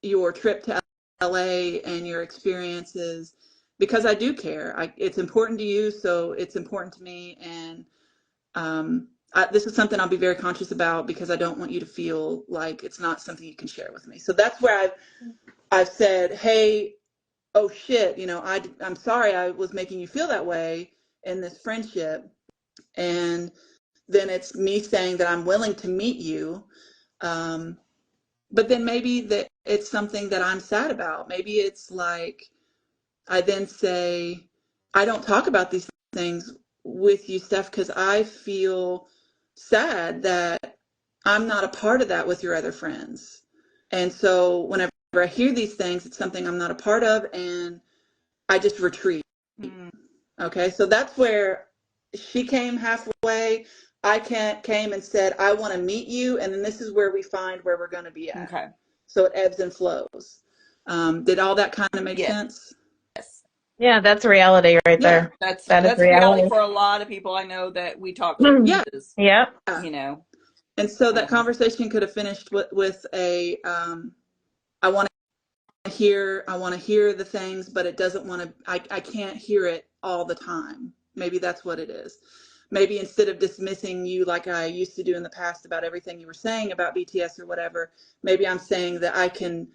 your trip to LA and your experiences, because I do care. It's important to you, so it's important to me. And this is something I'll be very conscious about, because I don't want you to feel like it's not something you can share with me. So that's where I've said, hey, oh shit, I'm sorry I was making you feel that way in this friendship. And then it's me saying that I'm willing to meet you. But then maybe that it's something that I'm sad about. Maybe it's like, I then say, I don't talk about these things with you, Steph, because I feel sad that I'm not a part of that with your other friends. And so whenever I hear these things, it's something I'm not a part of, and I just retreat. Okay, so that's where she came halfway. I came and said, I want to meet you, and then this is where we find where we're going to be at. Okay. So it ebbs and flows. Did all that kind of make sense? Yes. Yeah, that's reality right there. That's reality reality for a lot of people I know that we talk to. Yeah. And so that conversation could have finished with a, I want to hear the things, but it doesn't want to, I can't hear it all the time. Maybe that's what it is. maybe instead of dismissing you like I used to do in the past about everything you were saying about BTS or whatever, maybe I'm saying that I can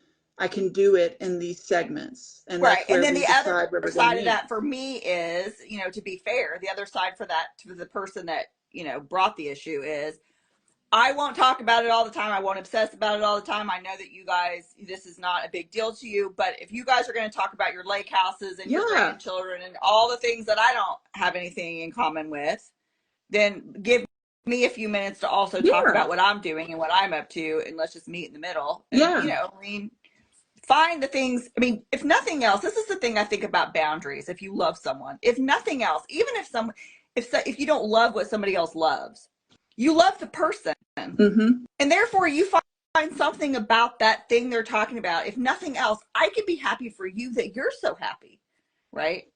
do it in these segments, and Right. that's And where then we the other decide where we're going to side of meet. that for me is, to be fair, the other side for that to the person that, brought the issue is I won't talk about it all the time. I won't obsess about it all the time. I know that you guys, this is not a big deal to you, but if you guys are going to talk about your lake houses and your Yeah. grandchildren and all the things that I don't have anything in common with, then give me a few minutes to also talk Yeah. about what I'm doing and what I'm up to, and let's just meet in the middle. And, Yeah. I mean, find the things. I mean, if nothing else, this is the thing I think about boundaries. If you love someone, if nothing else, even if you don't love what somebody else loves, you love the person, Mm-hmm. and therefore you find something about that thing they're talking about. If nothing else, I could be happy for you that you're so happy, right?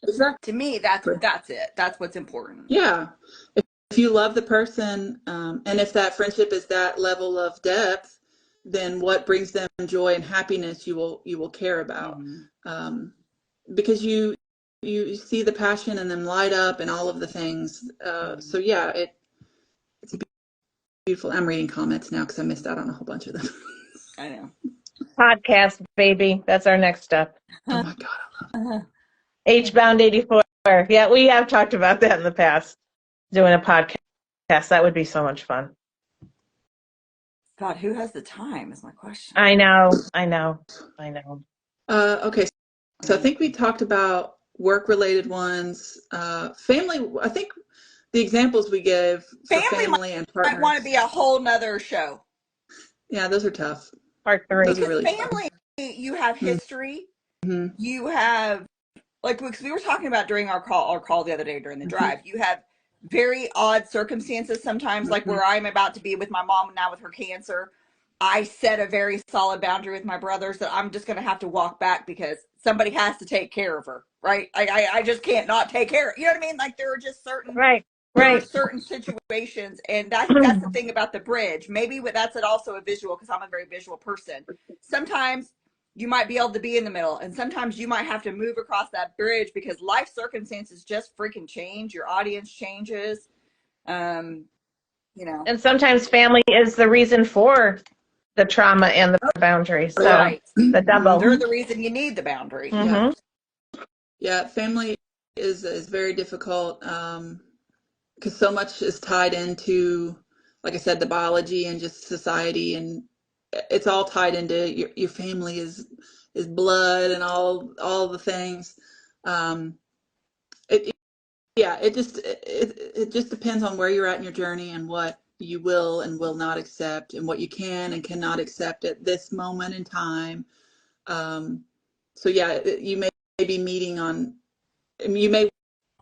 Exactly. To me, that's it. That's what's important. Yeah. If you love the person, and if that friendship is that level of depth, then what brings them joy and happiness you will care about, Mm-hmm. because you see the passion in them light up and all of the things. So yeah, it's beautiful. I'm reading comments now because I missed out on a whole bunch of them. I know. Podcast, baby. That's our next step. Oh my God. H-Bound 84. Yeah, we have talked about that in the past. Doing a podcast. That would be so much fun. God, who has the time is my question. I know. Okay. So I think we talked about work-related ones, family. I think the examples we gave for family and might want to partners. be a whole nother show. Yeah, those are tough. Part 3. Those are Because really family, you have history. Mm-hmm. You have, like, because we were talking about during our call the other day during the drive, you have very odd circumstances sometimes, like where I'm about to be with my mom now with her cancer. I set a very solid boundary with my brothers that I'm just going to have to walk back because somebody has to take care of her, right? I just can't not take care of, you know what I mean? Like there are just certain Right. there are certain situations, and that's the thing about the bridge. Maybe that's also a visual, because I'm a very visual person. Sometimes you might be able to be in the middle, and sometimes you might have to move across that bridge because life circumstances just freaking change. Your audience changes. Um, And sometimes family is the reason for the trauma and the boundaries. So right. the double. They're the reason you need the boundary. Yeah. Yeah, family is very difficult, because so much is tied into, like I said, the biology and just society, and it's all tied into your family is blood and all the things. Um, it yeah, it just depends on where you're at in your journey and what you will and will not accept and what you can and cannot accept at this moment in time. Um, so yeah, you may be meeting on, I mean, you may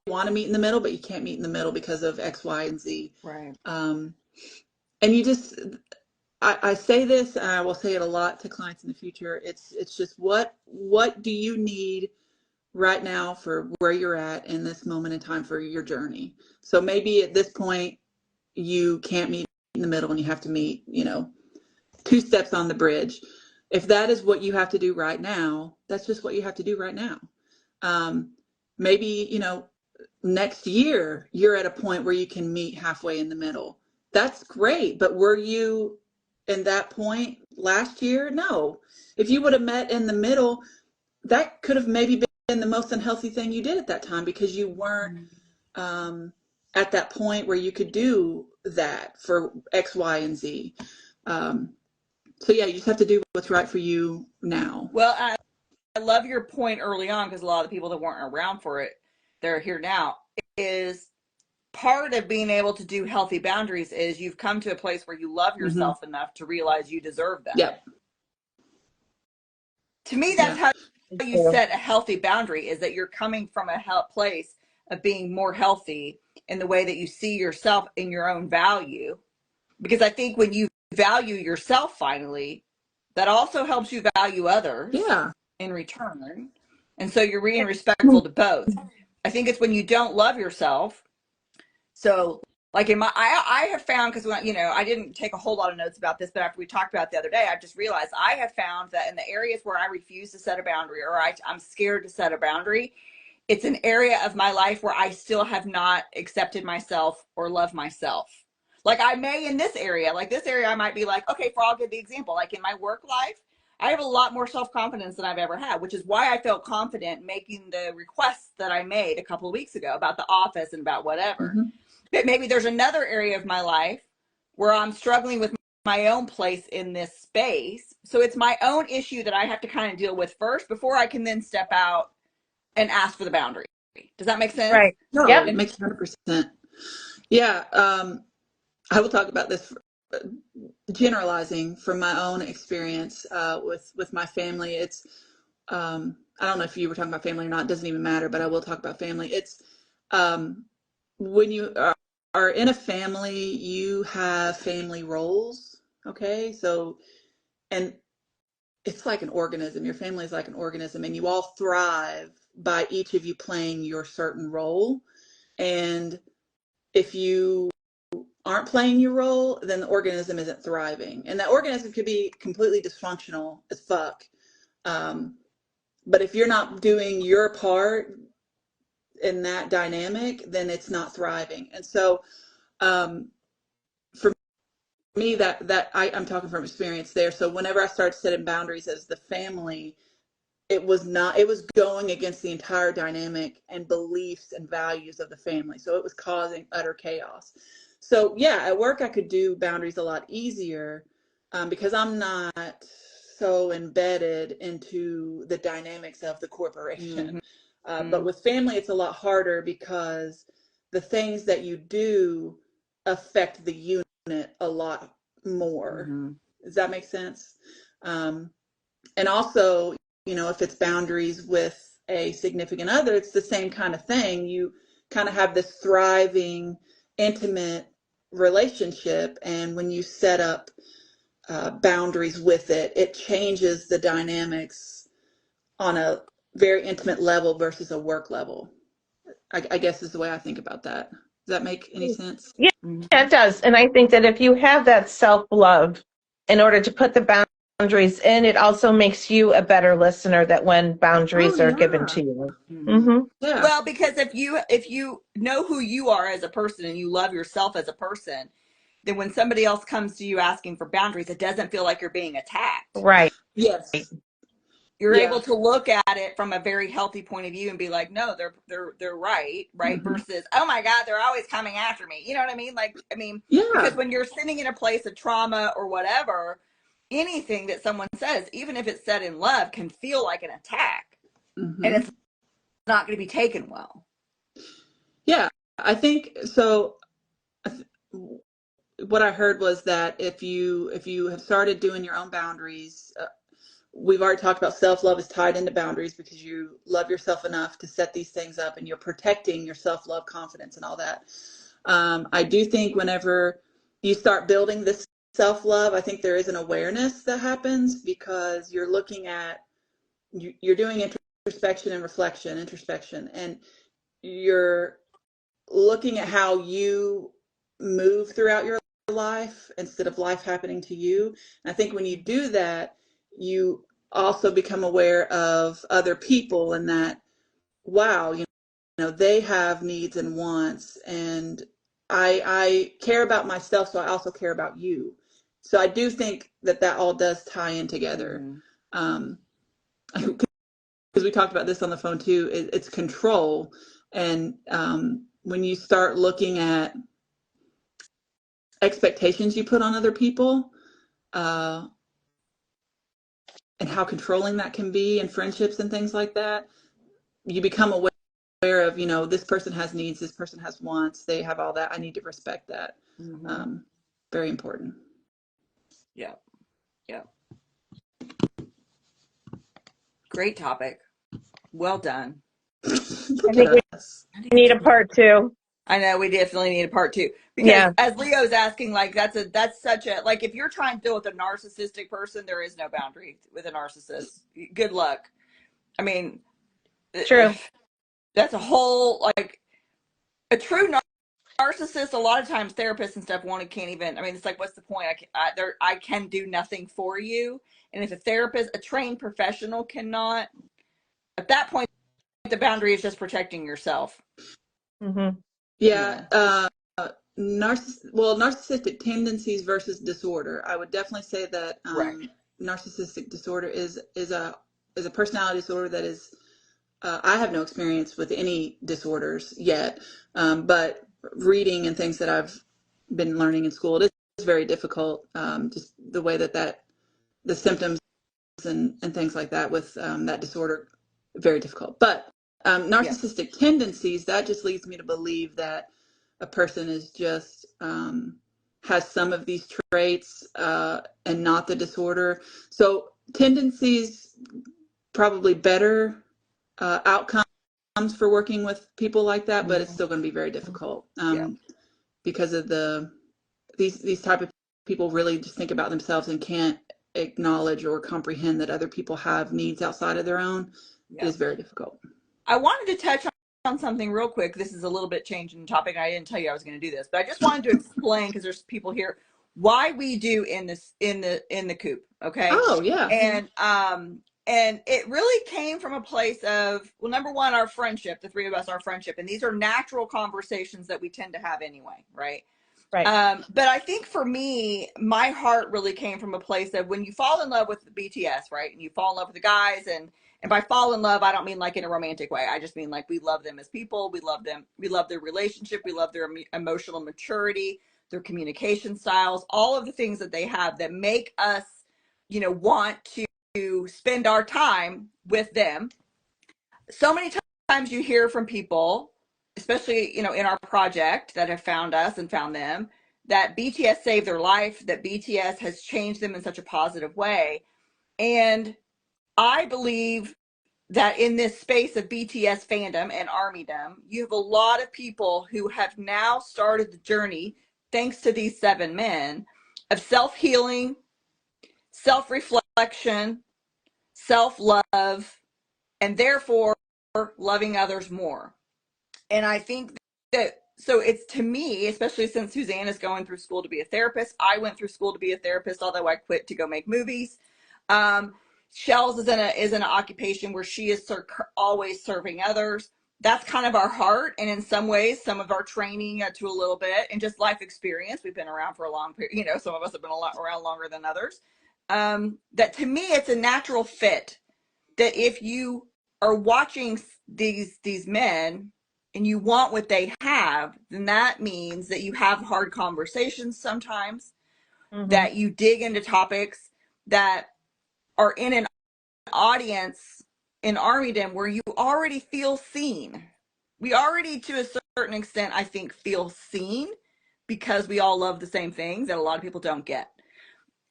want to meet in the middle, but you can't meet in the middle because of X, Y, and Z. Right. And you just, I say this, and I will say it a lot to clients in the future. It's just what do you need right now for where you're at in this moment in time for your journey? So maybe at this point you can't meet in the middle and you have to meet, 2 steps on the bridge. If that is what you have to do right now, that's just what you have to do right now. Maybe, next year you're at a point where you can meet halfway in the middle. That's great. But were you in that point last year? No. If you would have met in the middle, that could have maybe been the most unhealthy thing you did at that time, because you weren't at that point where you could do that for X, Y, and Z. So yeah, you just have to do what's right for you now. Well, I love your point early on, because a lot of the people that weren't around for it, they're here now, is part of being able to do healthy boundaries is you've come to a place where you love yourself enough to realize you deserve them. Yep. To me, that's how you set a healthy boundary, is that you're coming from a place of being more healthy in the way that you see yourself in your own value. Because I think when you value yourself finally, that also helps you value others in return. And so you're being respectful to both. I think it's when you don't love yourself. So like I have found, because I didn't take a whole lot of notes about this, but after we talked about it the other day, I've just realized I have found that in the areas where I refuse to set a boundary, or I'm scared to set a boundary, it's an area of my life where I still have not accepted myself or loved myself. Like I may in this area, I might be like, okay, I'll give the example. Like in my work life, I have a lot more self-confidence than I've ever had, which is why I felt confident making the requests that I made a couple of weeks ago about the office and about whatever. Mm-hmm. But maybe there's another area of my life where I'm struggling with my own place in this space. So it's my own issue that I have to kind of deal with first before I can then step out and ask for the boundary. Does that make sense? Right. No, Yep. it makes 100%. Yeah. I will talk about this generalizing from my own experience with my family. It's I don't know if you were talking about family or not. It doesn't even matter, but I will talk about family. It's when you are in a family, you have family roles. Okay, so and it's like an organism. Your family is like an organism, and you all thrive by each of you playing your certain role. And if you aren't playing your role, then the organism isn't thriving. And that organism could be completely dysfunctional as fuck. But if you're not doing your part in that dynamic, then it's not thriving. And so for me, I'm talking from experience there. So whenever I started setting boundaries as the family, it was going against the entire dynamic and beliefs and values of the family. So it was causing utter chaos. So yeah, at work I could do boundaries a lot easier because I'm not so embedded into the dynamics of the corporation. But with family, it's a lot harder because the things that you do affect the unit a lot more. Does that make sense? And also, if it's boundaries with a significant other, it's the same kind of thing. You kind of have this thriving, intimate relationship. And when you set up boundaries with it, it changes the dynamics on a very intimate level versus a work level. I guess is the way I think about that. Does that make any sense? Yeah, it does. And I think that if you have that self-love in order to put the boundaries in, it also makes you a better listener that when boundaries are given to you. Mm-hmm. Yeah. Well, because if you know who you are as a person and you love yourself as a person, then when somebody else comes to you asking for boundaries, it doesn't feel like you're being attacked. Right. Yes. You're Yeah. able to look at it from a very healthy point of view and be like, no, they're right, versus, oh my God, they're always coming after me. You know what I mean? Yeah. Because when you're sitting in a place of trauma or whatever, anything that someone says, even if it's said in love, can feel like an attack, and it's not going to be taken well. Yeah, I think so. What I heard was that if you have started doing your own boundaries, we've already talked about self-love is tied into boundaries because you love yourself enough to set these things up and you're protecting your self-love, confidence, and all that. I do think whenever you start building this self-love, I think there is an awareness that happens because you're looking at, you're doing introspection and introspection, and you're looking at how you move throughout your life instead of life happening to you. And I think when you do that, you also become aware of other people and that, wow, they have needs and wants, and I care about myself, so I also care about you. So I do think that all does tie in together. Because we talked about this on the phone too, it's control. And when you start looking at expectations you put on other people and how controlling that can be in friendships and things like that, you become aware of, this person has needs, this person has wants, they have all that. I need to respect that. Very important. Yeah. Great topic. Well done. I think we need a part two. I know we definitely need a part two because as Leo's asking, like that's such a, like, if you're trying to deal with a narcissistic person, there is no boundary with a narcissist. Good luck. I mean, true. That's a whole, like, a true narcissist. A lot of times therapists and stuff can't even, I mean, it's like, what's the point? I can do nothing for you. And if a therapist, a trained professional cannot, at that point, the boundary is just protecting yourself. Mm-hmm. Yeah. Narcissistic tendencies versus disorder. I would definitely say that narcissistic disorder is a personality disorder that is. I have no experience with any disorders yet, but reading and things that I've been learning in school, it is very difficult. Just the way that the symptoms and things like that with that disorder, very difficult. But narcissistic tendencies, that just leads me to believe that a person is just has some of these traits and not the disorder. So tendencies, probably better outcomes for working with people like that, but it's still going to be very difficult because of these type of people really just think about themselves and can't acknowledge or comprehend that other people have needs outside of their own. It is very difficult. I wanted to touch on something real quick. This is a little bit changing the topic. I didn't tell you I was going to do this, but I just wanted to explain, because there's people here, why we do in the coop. Okay. Oh yeah. And it really came from a place of, well, number one, our friendship, the three of us, our friendship, and these are natural conversations that we tend to have anyway, right? Right. But I think for me, my heart really came from a place of when you fall in love with BTS, right? And you fall in love with the guys, and by fall in love, I don't mean like in a romantic way. I just mean like we love them as people. We love them. We love their relationship. We love their emotional maturity, their communication styles, all of the things that they have that make us, want to spend our time with them. So many times you hear from people, especially, in our project, that have found us and found them, that BTS saved their life, that BTS has changed them in such a positive way. And I believe that in this space of BTS fandom and armydom, you have a lot of people who have now started the journey, thanks to these 7 men, of self-healing, self-reflection, self-love, and therefore loving others more. And I think that, so it's, to me, especially since Suzanne is going through school to be a therapist, I went through school to be a therapist, although I quit to go make movies. Shells is in an occupation where she is always serving others. That's kind of our heart, and in some ways, some of our training to a little bit, and just life experience. We've been around for a long period. Some of us have been around longer than others. That to me, it's a natural fit. That if you are watching these men and you want what they have, then that means that you have hard conversations sometimes, that you dig into topics that are in an audience in Armydom where you already feel seen. We already, to a certain extent, I think, feel seen, because we all love the same things that a lot of people don't get.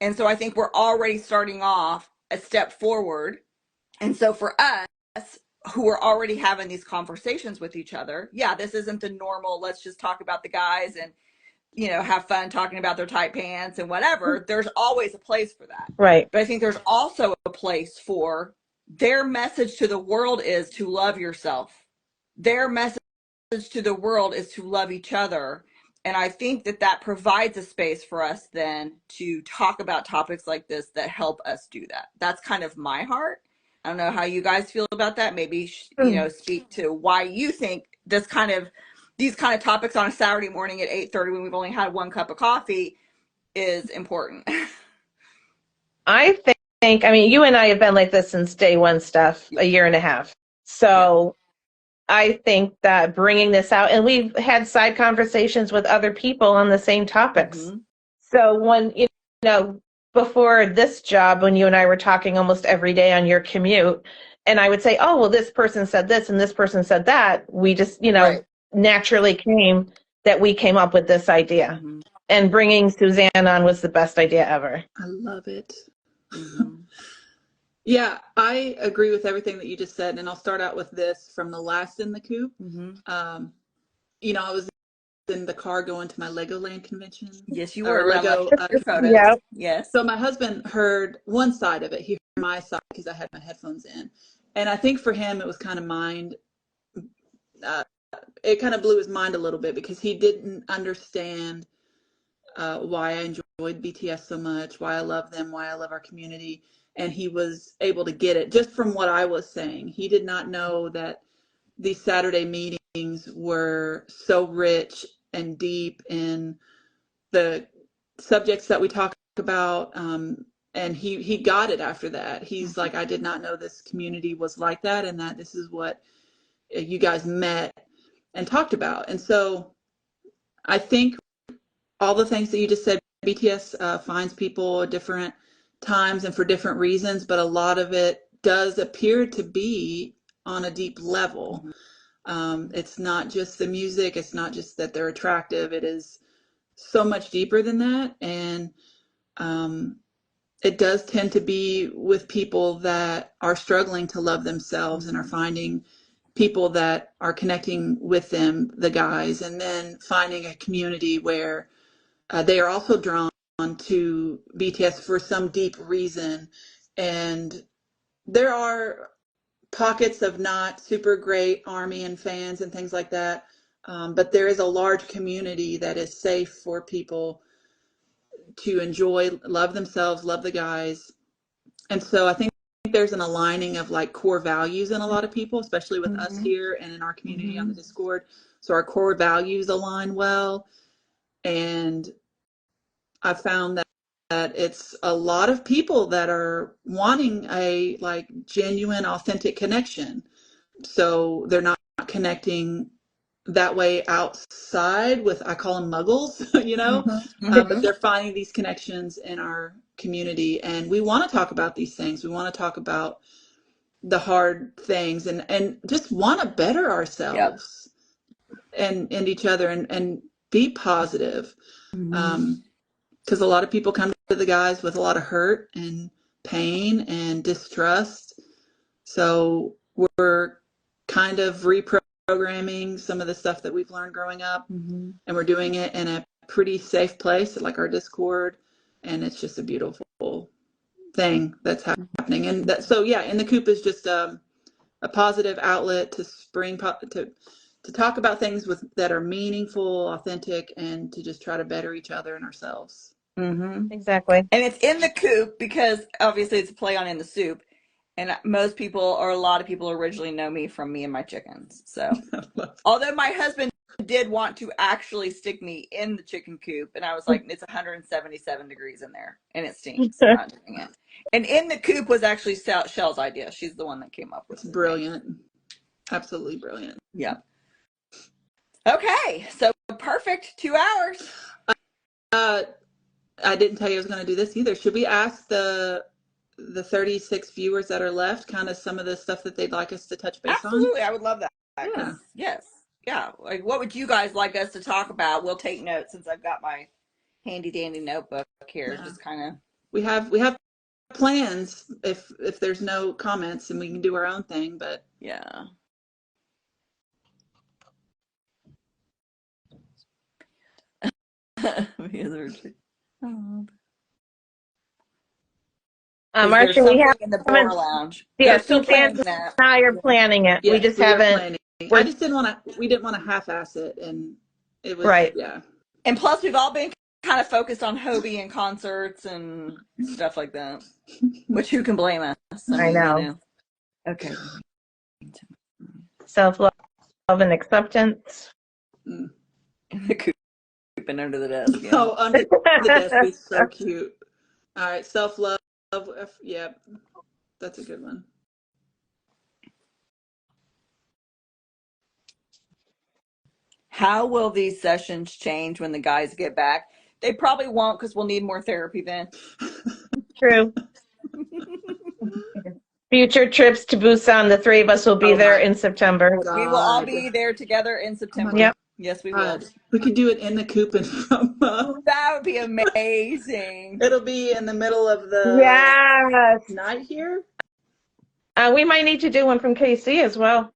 And so I think we're already starting off a step forward. And so for us, who are already having these conversations with each other, this isn't the normal, let's just talk about the guys and, have fun talking about their tight pants and whatever. There's always a place for that. Right. But I think there's also a place for, their message to the world is to love yourself. Their message to the world is to love each other. And I think that provides a space for us then to talk about topics like this that help us do that. That's kind of my heart. I don't know how you guys feel about that. Maybe, speak to why you think these kind of topics on a Saturday morning at 8:30 when we've only had one cup of coffee is important. I think, you and I have been like this since day one stuff, a year and a half. So I think that bringing this out, and we've had side conversations with other people on the same topics. So when, before this job, when you and I were talking almost every day on your commute, and I would say, oh, well, this person said this and this person said that, we just, naturally we came up with this idea. And bringing Suzanne on was the best idea ever. I love it. Yeah, I agree with everything that you just said. And I'll start out with this from the last In the Coop. I was in the car going to my Legoland convention. Yes, you were. Lego photos. Yeah. Yes. So my husband heard one side of it. He heard my side because I had my headphones in. And I think for him, it was kind of it kind of blew his mind a little bit, because he didn't understand why I enjoyed BTS so much, why I love them, why I love our community. And he was able to get it just from what I was saying. He did not know that these Saturday meetings were so rich and deep in the subjects that we talk about. And he got it after that. He's like, I did not know this community was like that, and that this is what you guys met and talked about. And so I think all the things that you just said, BTS finds people at different times and for different reasons, but a lot of it does appear to be on a deep level. It's not just the music, it's not just that they're attractive, it is so much deeper than that. And it does tend to be with people that are struggling to love themselves and are finding people that are connecting with them, the guys, and then finding a community where they are also drawn to BTS for some deep reason. And there are pockets of not super great ARMY and fans and things like that. But there is a large community that is safe for people to enjoy, love themselves, love the guys. And so I think there's an aligning of like core values in a lot of people, especially with us here and in our community on the Discord. So our core values align well. And I found that it's a lot of people that are wanting a like genuine, authentic connection. So they're not connecting that way outside with, I call them muggles, you know, but they're finding these connections in our community. And we want to talk about these things. We want to talk about the hard things and just want to better ourselves and each other and be positive. Because a lot of people come to the guys with a lot of hurt and pain and distrust. So we're kind of reprogramming some of the stuff that we've learned growing up, and we're doing it in a pretty safe place, like our Discord, and it's just a beautiful thing that's happening. And that, so yeah, In the Coop is just a positive outlet to to talk about things that are meaningful, authentic, and to just try to better each other and ourselves. Exactly. And it's In the Coop because obviously it's a play on In the Soup. And most people, or a lot of people, originally know me from Me and My Chickens. So, although my husband did want to actually stick me in the chicken coop, and I was like, it's 177 degrees in there, and it stinks. I'm not doing it. And In the Coop was actually Shell's idea. She's the one that came up with it. It's brilliant. Absolutely brilliant. Yeah. Okay, so perfect 2 hours. I didn't tell you I was going to do this either. Should we ask the 36 viewers that are left kind of some of the stuff that they'd like us to touch base on? Absolutely, I would love that. Yeah. Yes. Yeah. Like, what would you guys like us to talk about? We'll take notes since I've got my handy dandy notebook here. Yeah. Just kind of. We have plans if there's no comments, and we can do our own thing. But Yeah. Marcia, we have in the bar lounge. Yeah, They're still Suzanne planning that. and I are planning it. yes, we just are haven't. planning. I just didn't want to. We didn't want to half-ass it, and it was Right. Yeah. And plus, we've all been kind of focused on Hobie and concerts and stuff like that. Which who can blame us? I know. You know. Okay. Self-love and acceptance. In the coop and under the desk. Yeah. Oh, under the desk is so cute. All right, self-love. Yeah, that's a good one. How will these sessions change when the guys get back? They probably won't because we'll need more therapy then. True. Future trips to Busan, the three of us will be there in September. God. We will all be there together in September. Yep. Yes, we will. We could do it in the coop and from. That would be amazing. It'll be in the middle of the night here. We might need to do one from KC as well.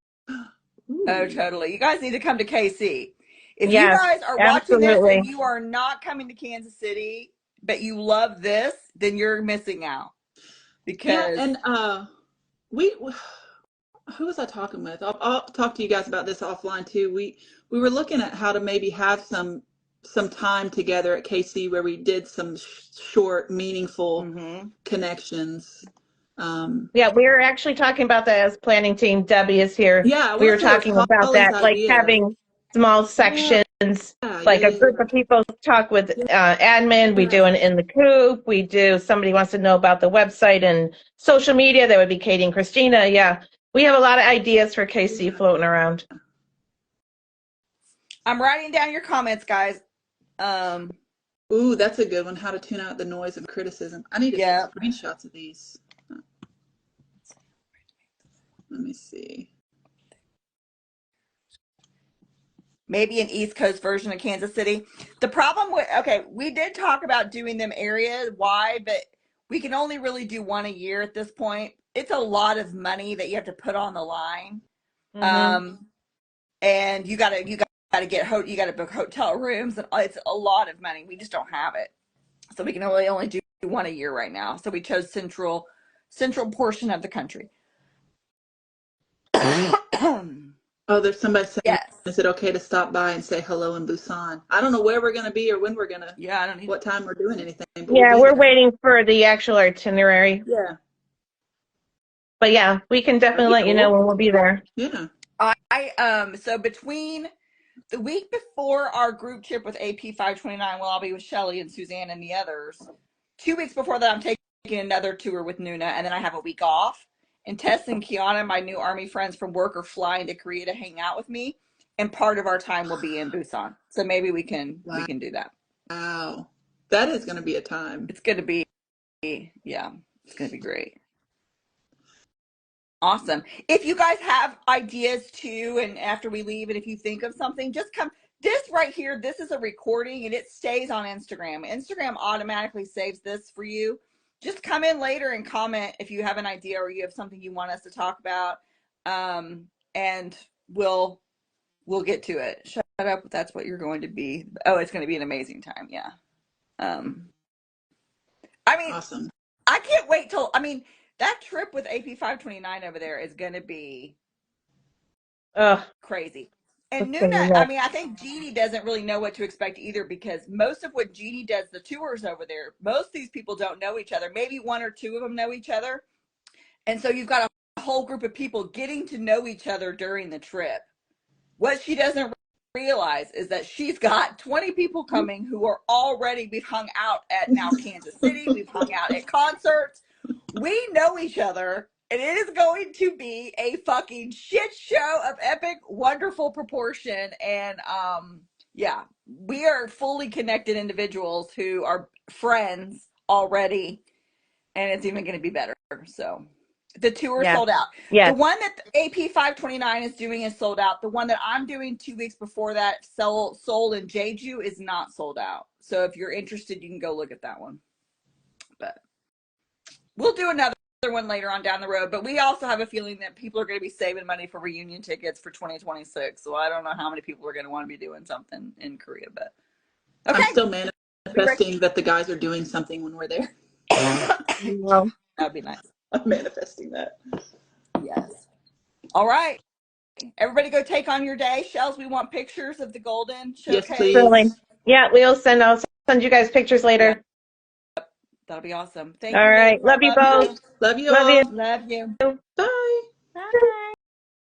Ooh. Oh, totally. You guys need to come to KC. If Yes, you guys are watching this and you are not coming to Kansas City, but you love this, then you're missing out. Because and who was I talking with? I'll talk to you guys about this offline too. We were looking at how to maybe have some time together at KC where we did some short, meaningful connections. Yeah, we were actually talking about that as planning team. Debbie is here. Yeah, I We want were to say it was talking about Holly's that, like idea. having small Yeah, sections, yeah, like a yeah, group of people talk with admin. We do yeah. an In the Coop. We do, somebody wants to know about the website and social media. That would be Katie and Christina. Yeah, we have a lot of ideas for KC floating around. I'm writing down your comments, guys. Ooh, that's a good one. How to tune out the noise of criticism. I need to take Yeah. screenshots of these. Let me see. Maybe an East Coast version of Kansas City. The problem with, okay, we did talk about doing them area wide, but we can only really do one a year at this point. It's a lot of money that you have to put on the line. And you gotta get you gotta book hotel rooms, and it's a lot of money. We just don't have it. So we can only do one a year right now. So we chose central portion of the country. Oh, there's somebody saying, Yes. is it okay to stop by and say hello in Busan? I don't know where we're going to be or when we're going to, Yeah, I don't need what time we're doing anything, but Yeah, we'll be we're there. waiting for the actual itinerary. Yeah. But yeah, we can definitely let you know when we'll be there. Yeah. So between the week before our group trip with AP 529, well, I'll be with Shelly and Suzanne and the others. 2 weeks before that, I'm taking another tour with Nuna, and then I have a week off. And Tess and Kiana, my new Army friends from work, are flying to Korea to hang out with me. And part of our time will be in Busan. So maybe we can do that. Wow. That is going to be a time. It's going to be, yeah, it's going to be great. Awesome. If you guys have ideas too, and after we leave, and if you think of something, just come. This right here, this is a recording and it stays on Instagram. Instagram automatically saves this for you. Just come in later and comment if you have an idea or you have something you want us to talk about. And we'll get to it. Shut up. That's what you're going to be. Oh, it's going to be an amazing time. Yeah. I mean, Awesome. I can't wait till, that trip with AP 529 over there is going to be crazy. And Nuna, I think Jeannie doesn't really know what to expect either, because most of what Jeannie does, the tours over there, most of these people don't know each other. Maybe one or two of them know each other. And so you've got a whole group of people getting to know each other during the trip. What she doesn't realize is that she's got 20 people coming who are already, we've hung out at now Kansas City, we've hung out at concerts. We know each other. And it is going to be a fucking shit show of epic, wonderful proportion. And yeah, we are fully connected individuals who are friends already. And it's even going to be better. So the tour sold out. Yeah. The one that AP 529 is doing is sold out. The one that I'm doing 2 weeks before that, Seoul and Jeju, is not sold out. So if you're interested, you can go look at that one. But we'll do another one later on down the road, but we also have a feeling that people are going to be saving money for reunion tickets for 2026. So I don't know how many people are going to want to be doing something in Korea, but okay. I'm still manifesting that the guys are doing something when we're there. Well, that'd be nice. I'm manifesting that. Yes. All right. Everybody go take on your day. Shells, we want pictures of the golden showcase. Yes, please. Really. Yeah, I'll send you guys pictures later. Yep. That'll be awesome. Thank you. All right. Love you both. Love you all. Love you. Love you. Bye.